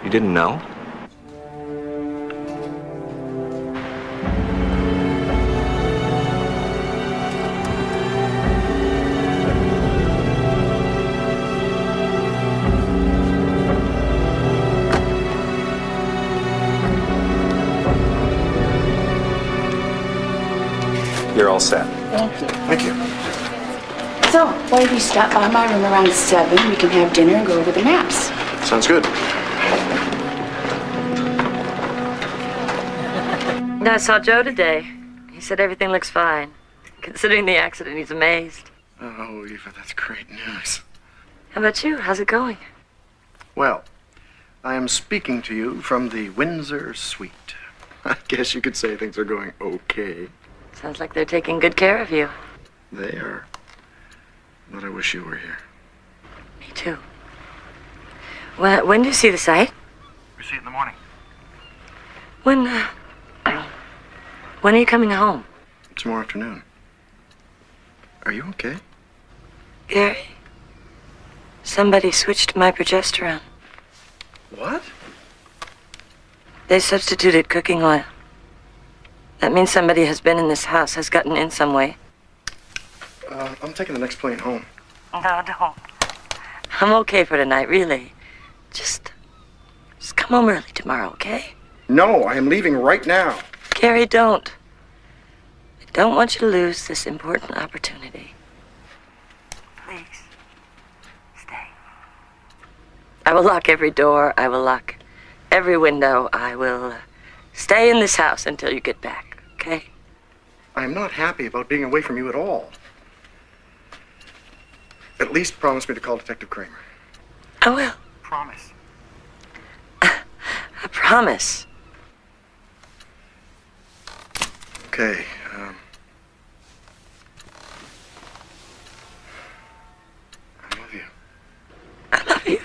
K: You didn't know?
S: You're all set.
A: Thank you.
E: Thank you.
A: So, why don't you stop by my room around 7? We can have dinner and go over the maps.
E: Sounds good.
D: I saw Joe today. He said everything looks fine. Considering the accident, he's amazed.
E: Oh, Eva, that's great news.
D: How about you? How's it going?
E: Well, I am speaking to you from the Windsor Suite. I guess you could say things are going okay.
D: Sounds like they're taking good care of you.
E: They are. But I wish you were here.
D: Me too. When do you see the site?
E: We see it in the morning.
D: When are you coming home?
E: Tomorrow afternoon. Are you okay?
D: Gary, somebody switched my progesterone.
E: What?
D: They substituted cooking oil. That means somebody has been in this house, has gotten in some way.
E: I'm taking the next plane home.
D: No, don't. I'm okay for tonight, really. Just come home early tomorrow, okay?
E: No, I am leaving right now.
D: Gary, don't. I don't want you to lose this important opportunity. Please, stay. I will lock every door. I will lock every window. I will stay in this house until you get back, okay?
E: I am not happy about being away from you at all. At least promise me to call Detective Kramer.
D: I will.
E: Promise.
D: I promise.
E: Okay, I love you.
D: I love you.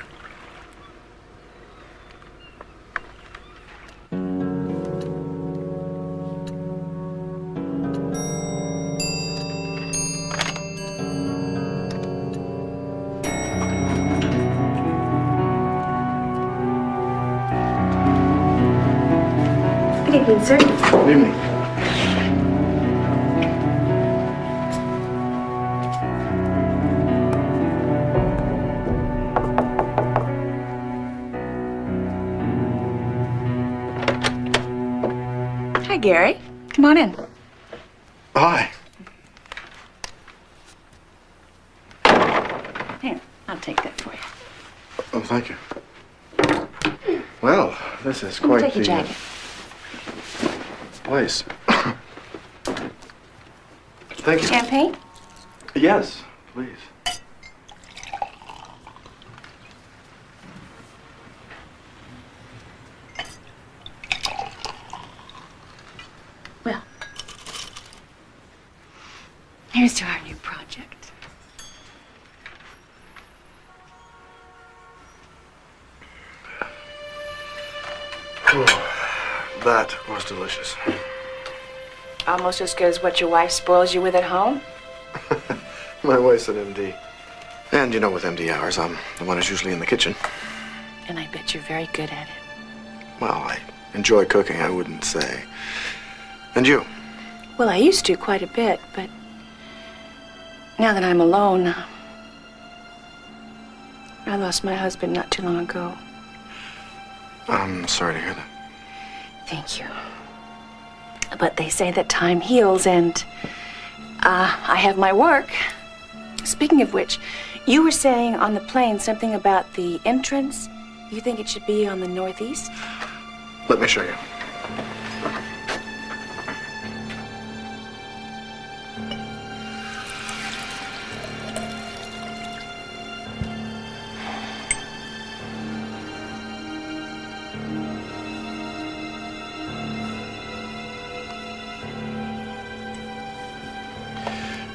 A: Good evening, sir.
E: Good evening.
A: Hi, Gary. Come on in.
E: Hi.
A: Here, I'll take that for you.
E: Oh, thank you. Well, this is
A: Let me
E: quite
A: take your
E: the
A: jacket.
E: place. Thank you.
A: Champagne?
E: Yes, please.
A: Well, here's to our new project.
E: Oh, that was delicious.
A: Almost as good as what your wife spoils you with at home?
E: My wife's an MD. And you know, with MD hours, I'm the one who's usually in the kitchen.
A: And I bet you're very good at it.
E: Well, I enjoy cooking, I wouldn't say. And you?
A: Well, I used to quite a bit, but now that I'm alone, I lost my husband not too long ago.
E: I'm sorry to hear that.
A: Thank you. But they say that time heals, and I have my work. Speaking of which, you were saying on the plane something about the entrance. You think it should be on the northeast?
E: Let me show you.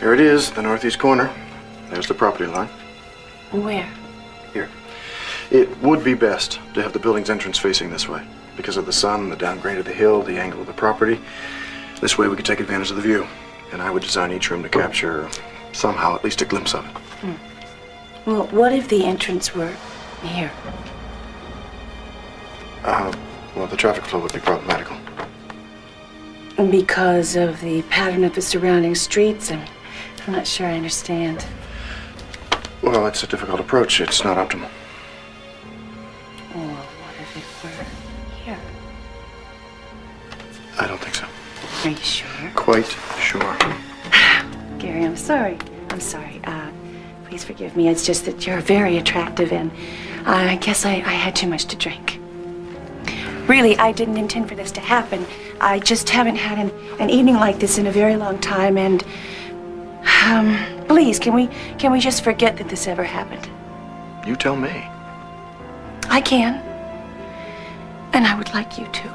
E: Here it is, the northeast corner. There's the property line.
A: Where?
E: Here. It would be best to have the building's entrance facing this way because of the sun, the downgrade of the hill, the angle of the property. This way we could take advantage of the view. And I would design each room to capture, somehow, at least a glimpse of it.
A: Well, what if the entrance were here?
E: Well, the traffic flow would be problematical.
A: Because of the pattern of the surrounding streets? I'm not sure I understand.
E: Well, it's a difficult approach. It's not optimal.
A: Well, what if it were here?
E: I don't think so.
A: Are you sure?
E: Quite sure.
A: Gary, I'm sorry. I'm sorry. Please forgive me. It's just that you're very attractive, and I guess I had too much to drink. Really, I didn't intend for this to happen. I just haven't had an evening like this in a very long time, and please, can we just forget that this ever happened?
E: You tell me.
A: I can, and I would like you to.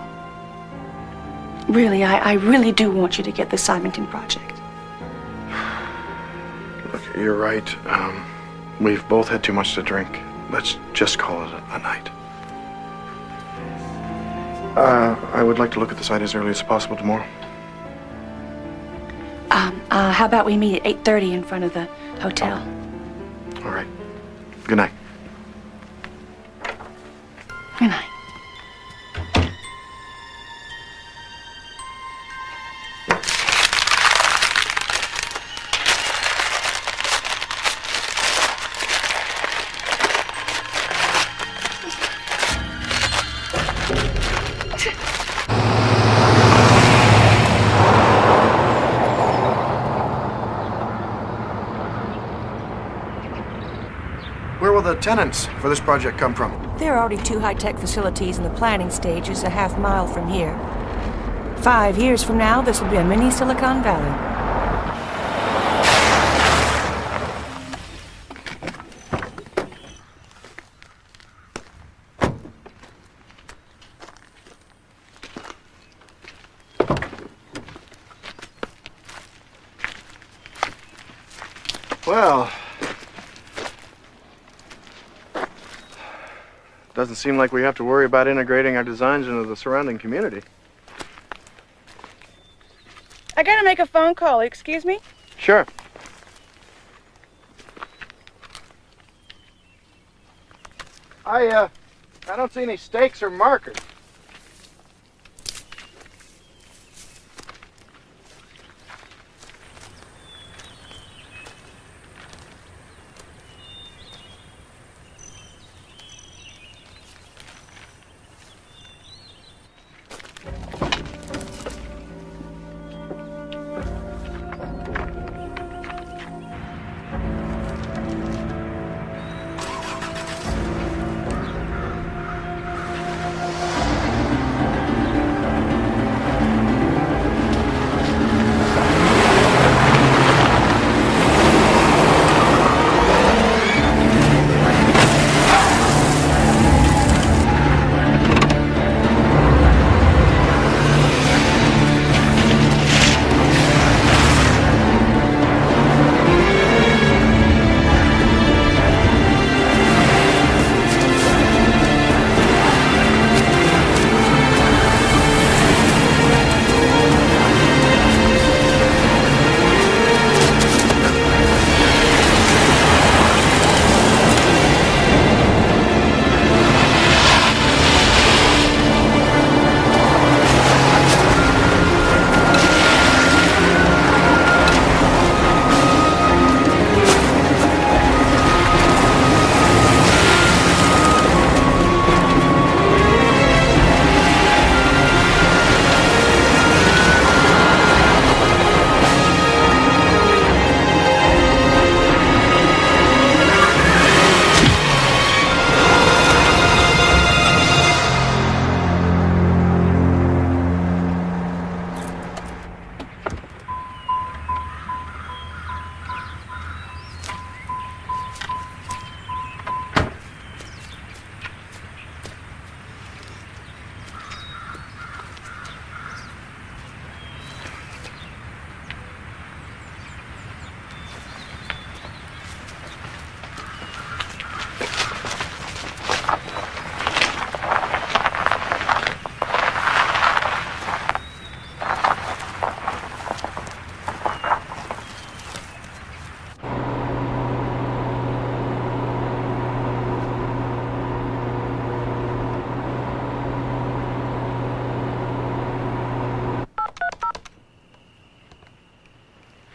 A: Really, I really do want you to get the Symington project.
E: Look, you're right. We've both had too much to drink. Let's just call it a night. I would like to look at the site as early as possible tomorrow.
A: How about we meet at 8:30 in front of the hotel?
E: All right. Good night.
A: Good night.
E: Where will the tenants for this project come from?
U: There are already 2 high-tech facilities in the planning stages a half-mile from here. 5 years from now, this will be a mini Silicon Valley.
E: Well, doesn't seem like we have to worry about integrating our designs into the surrounding community.
H: I gotta make a phone call. Excuse me?
E: Sure. I don't see any stakes or markers.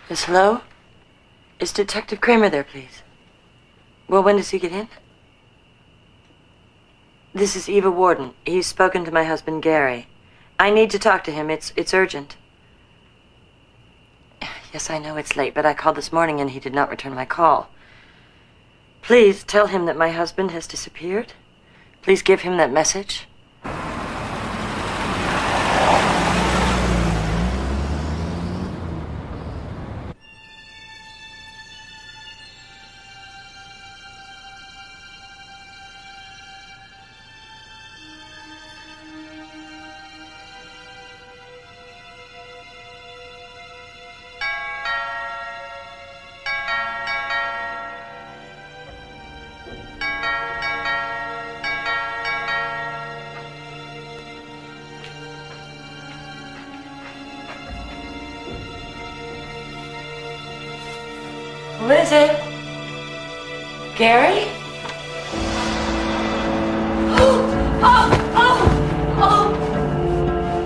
D: Yes, hello? Is Detective Kramer there, please? Well, when does he get in? This is Eva Warden. He's spoken to my husband, Gary. I need to talk to him. It's urgent. Yes, I know it's late, but I called this morning and he did not return my call. Please tell him that my husband has disappeared. Please give him that message. Who is it? Gary?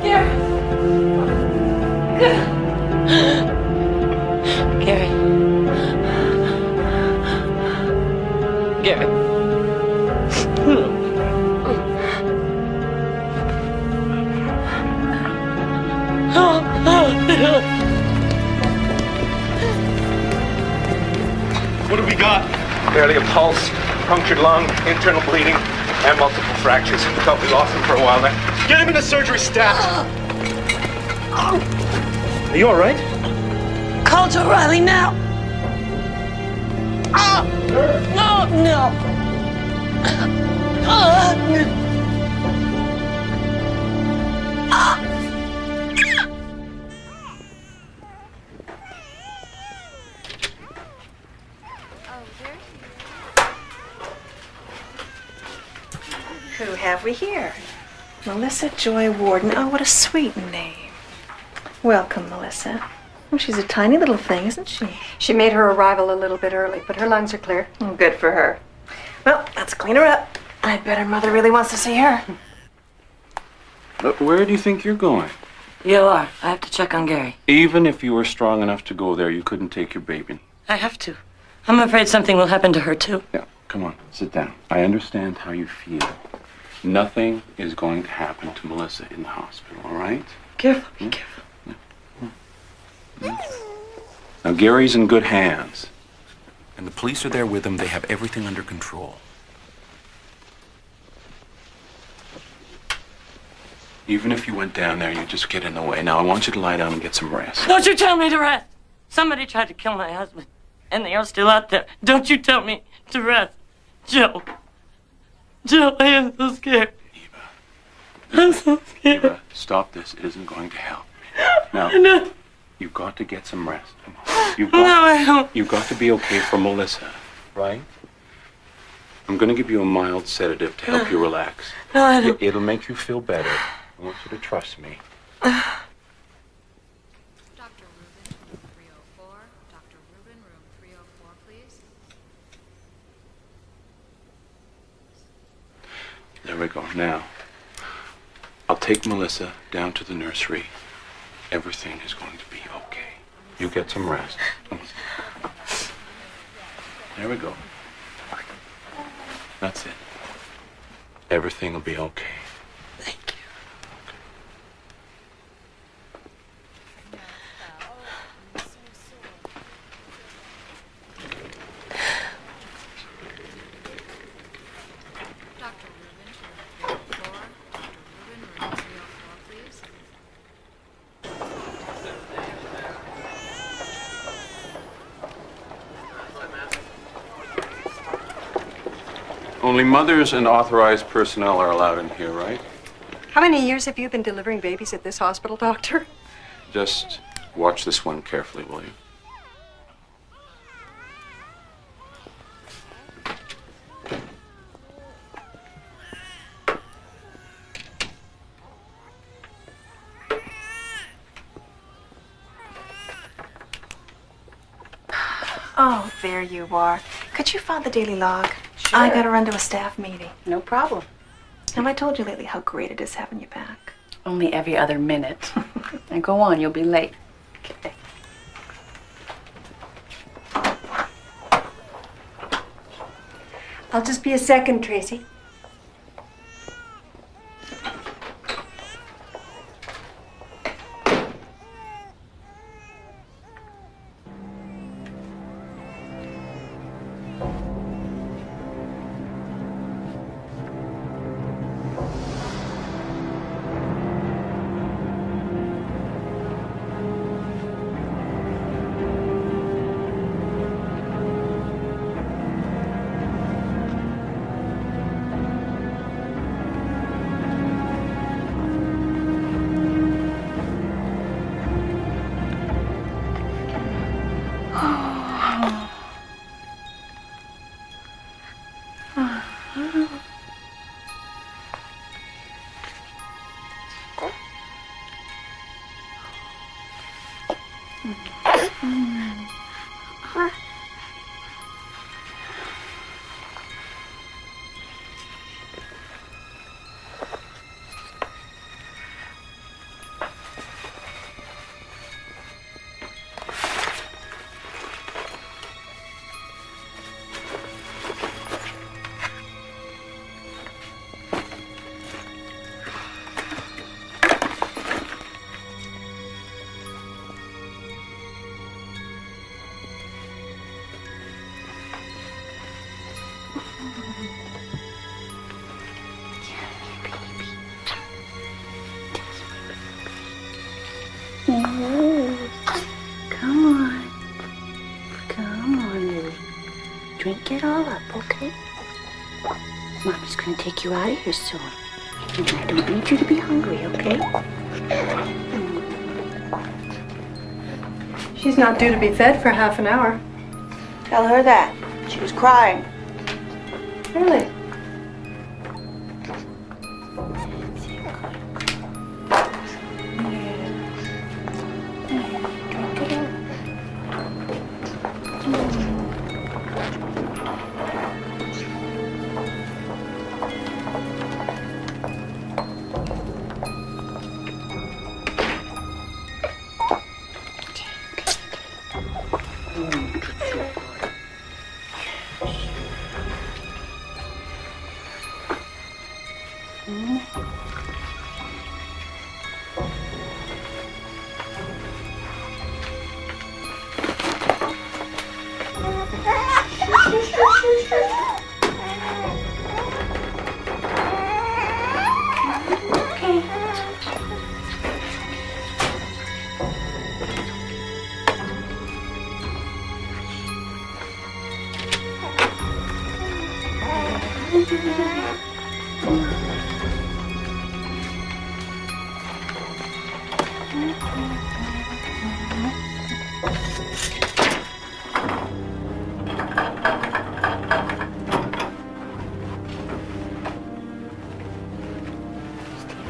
D: Gary. Gary. Gary.
W: What do we got?
I: Barely a pulse, punctured lung, internal bleeding, and multiple fractures. Thought we lost him for a while there.
W: Get him in the surgery stat. Are you all right?
F: Call Joe Riley now. No, no.
H: Who have we here? Melissa Joy Warden. Oh, what a sweet name. Welcome, Melissa. Oh, she's a tiny little thing, isn't she?
J: She made her arrival a little bit early, but her lungs are clear.
H: Oh, good for her. Well, let's clean her up. I bet her mother really wants to see her.
C: Where do you think you're going?
D: EOR. I have to check on Gary.
C: Even if you were strong enough to go there, you couldn't take your baby.
D: I have to. I'm afraid something will happen to her, too.
C: Yeah, come on, sit down. I understand how you feel. Nothing is going to happen to Melissa in the hospital, all right?
D: Careful, be careful.
C: Now, Gary's in good hands. And the police are there with him. They have everything under control. Even if you went down there, you just get in the way. Now, I want you to lie down and get some rest.
D: Don't you tell me to rest. Somebody tried to kill my husband, and they are still out there. Don't you tell me to rest. Joe. Joe, I am so scared. I'm so scared.
C: Eva, stop this. It isn't going to help. Now,
D: No.
C: you've got to get some rest. Come on.
D: No, I don't.
C: You've got to be okay for Melissa, right? I'm going to give you a mild sedative to help you relax.
D: No, I don't.
C: It'll make you feel better. I want you to trust me.
L: Dr. Rubin, room 304. Dr. Rubin, room 304, please.
C: There we go. Now, I'll take Melissa down to the nursery. Everything is going to be okay. You get some rest. There we go. That's it. Everything will be okay.
D: Thank you.
L: Dr. Rubin, room 304. Dr. Rubin, room 304, please.
C: Only mothers and authorized personnel are allowed in here, right?
J: How many years have you been delivering babies at this hospital, Doctor?
C: Just watch this one carefully, will you?
H: Oh, there you are. Could you file the daily log? Sure. I gotta run to a staff meeting.
A: No problem.
H: Have I told you lately how great it is having you back?
A: Only every other minute. Now go on, you'll be late. Okay.
G: I'll just be a second, Tracy.
H: Come on. Come on, Lily. Drink it all up, okay? Mommy's gonna take you out of here soon. And I don't need you to be hungry, okay?
G: She's not due to be fed for half an hour.
H: Tell her that. She was crying.
G: Really?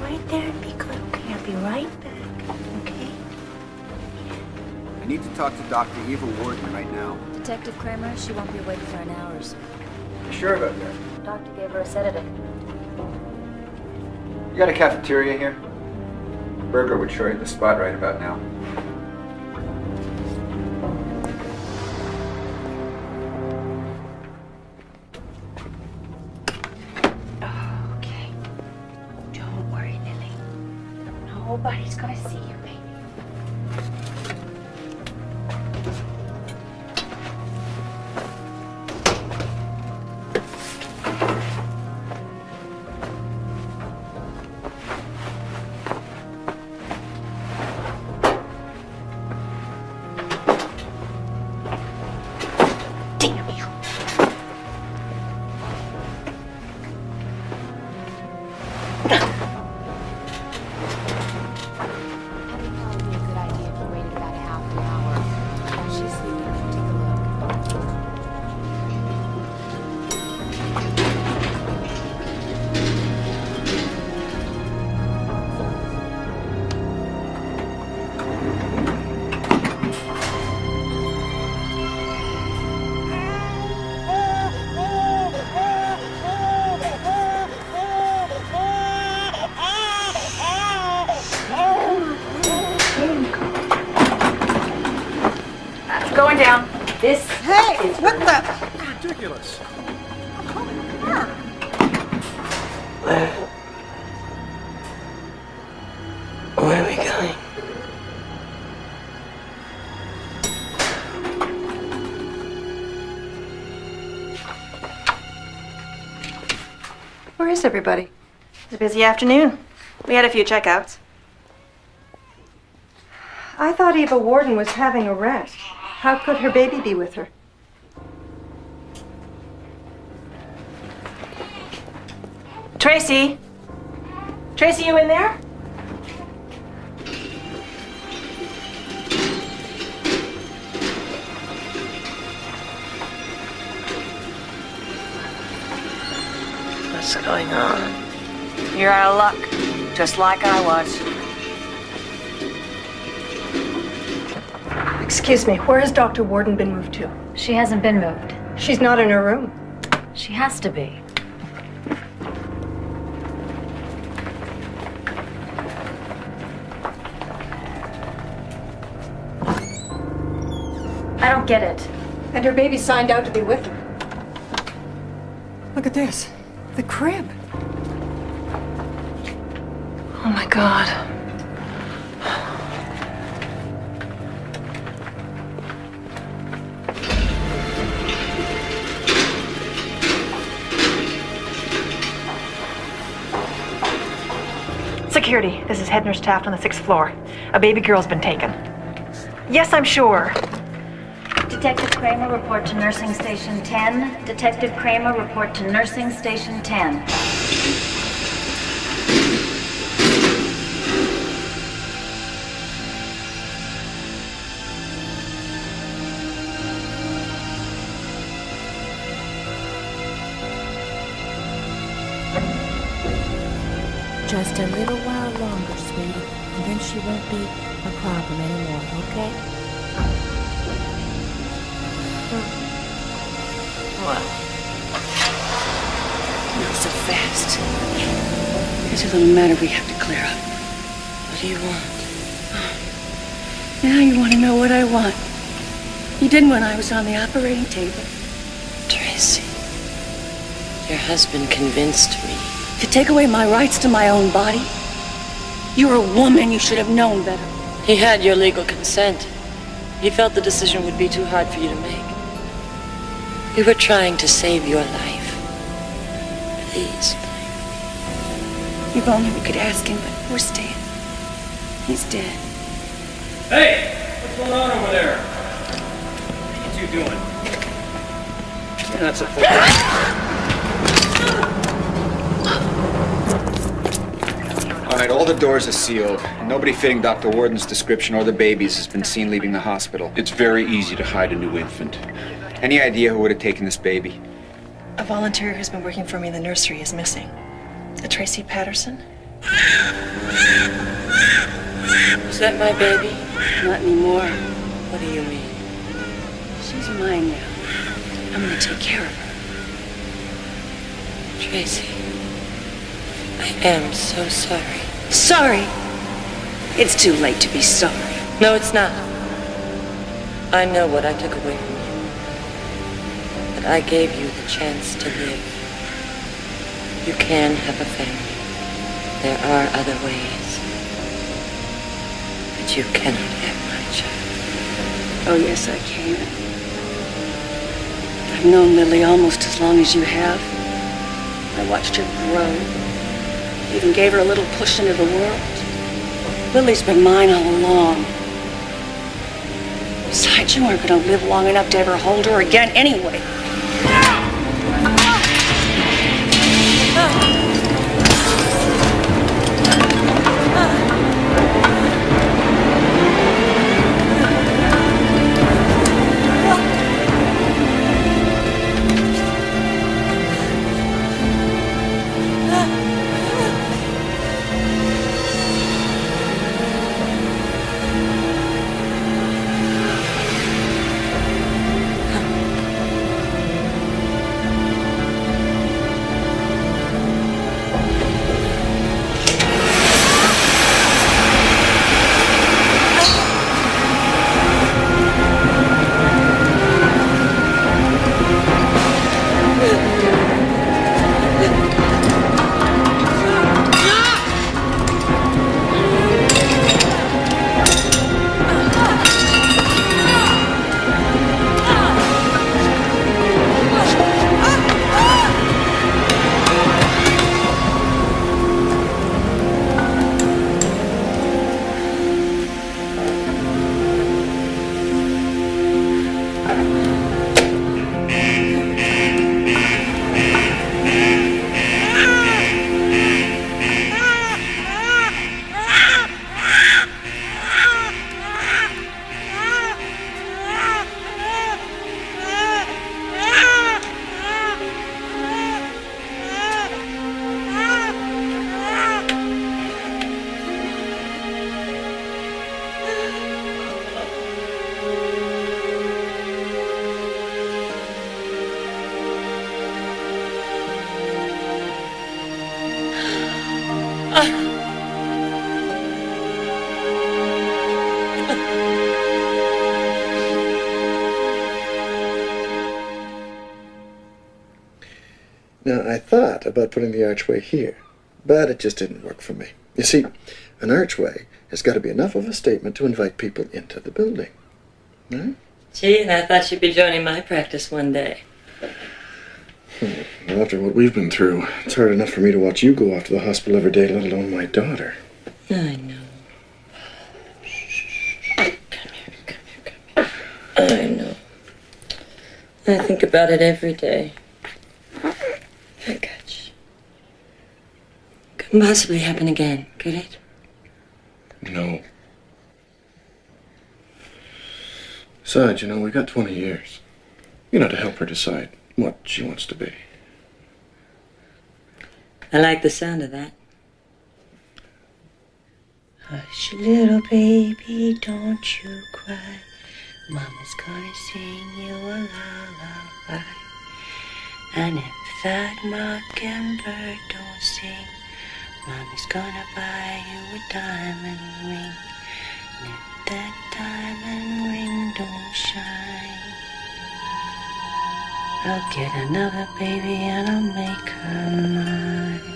H: Right there and be good, okay? I'll be right back, okay?
N: I need to talk to Dr. Eva Warden right now.
P: Detective Kramer, she won't be awake for an hour or so.
N: You sure about that?
P: Doctor gave her a sedative.
N: You got a cafeteria here? Burger would show you the spot right about now.
H: Okay. Don't worry, Lily. Nobody's gonna see you, baby. Going down. This
V: Hey,
H: is
V: what the?
W: Ridiculous. How come
D: Where are we going?
G: Where is everybody?
O: It's a busy afternoon. We had a few checkouts.
G: I thought Eva Warden was having a rest. How could her baby be with her?
O: Tracy? Tracy, you in there?
F: What's going on? You're out of luck, just like I was.
G: Excuse me, where has Dr. Warden been moved to?
P: She hasn't been moved.
G: She's not in her room.
P: She has to be. I don't get it.
G: And her baby signed out to be with her. Look at this. The crib.
F: Oh my God.
O: Security, this is head nurse Taft on the 6th floor. A baby girl's been taken. Yes, I'm sure.
P: Detective Kramer, report to nursing station 10. Detective Kramer, report to nursing station 10.
U: Just a little while longer, sweetie, and then she won't be a problem anymore, okay?
F: What?
H: Not so fast. There's a little matter we have to clear up.
F: What do you want?
H: Now you want to know what I want. You didn't when I was on the operating table.
F: Tracy, your husband convinced me.
H: To take away my rights to my own body? You're a woman. You should have known better.
F: He had your legal consent. He felt the decision would be too hard for you to make. We were trying to save your life. Please.
H: If only we could ask him, but poor Stan. He's dead.
S: Hey! What's going on over there? What you doing? You're not supposed
N: All right, all the doors are sealed. Nobody fitting Dr. Warden's description or the babies has been seen leaving the hospital.
C: It's very easy to hide a new infant.
N: Any idea who would have taken this baby?
F: A volunteer who's been working for me in the nursery is missing. A Tracy Patterson? Is that my baby?
H: Not anymore.
F: What do you mean?
H: She's mine now. I'm gonna take care of her.
F: Tracy, I am so sorry.
H: Sorry? It's too late to be sorry.
F: No, it's not. I know what I took away from you. But I gave you the chance to live. You can have a family. There are other ways. But you cannot have my child.
H: Oh, yes, I can. I've known Lily almost as long as you have. I watched her grow. Even gave her a little push into the world. Lily's been mine all along. Besides, you aren't going to live long enough to ever hold her again anyway.
E: thought about putting the archway here, but it just didn't work for me. You see, an archway has got to be enough of a statement to invite people into the building. Right?
D: Gee, and I thought she'd be joining my practice one day.
E: Well, after what we've been through, it's hard enough for me to watch you go off to the hospital every day, let alone my daughter.
D: I know. I know. I think about it every day. My gosh. Couldn't possibly happen again, could it?
E: No. Besides, we got 20 years. To help her decide what she wants to be.
D: I like the sound of that.
Q: Hush, little baby, don't you cry. Mama's gonna sing you a lullaby. And if that mockingbird don't sing, Mama's gonna buy you a diamond ring. And if that diamond ring don't shine, I'll get another baby and I'll make her mine.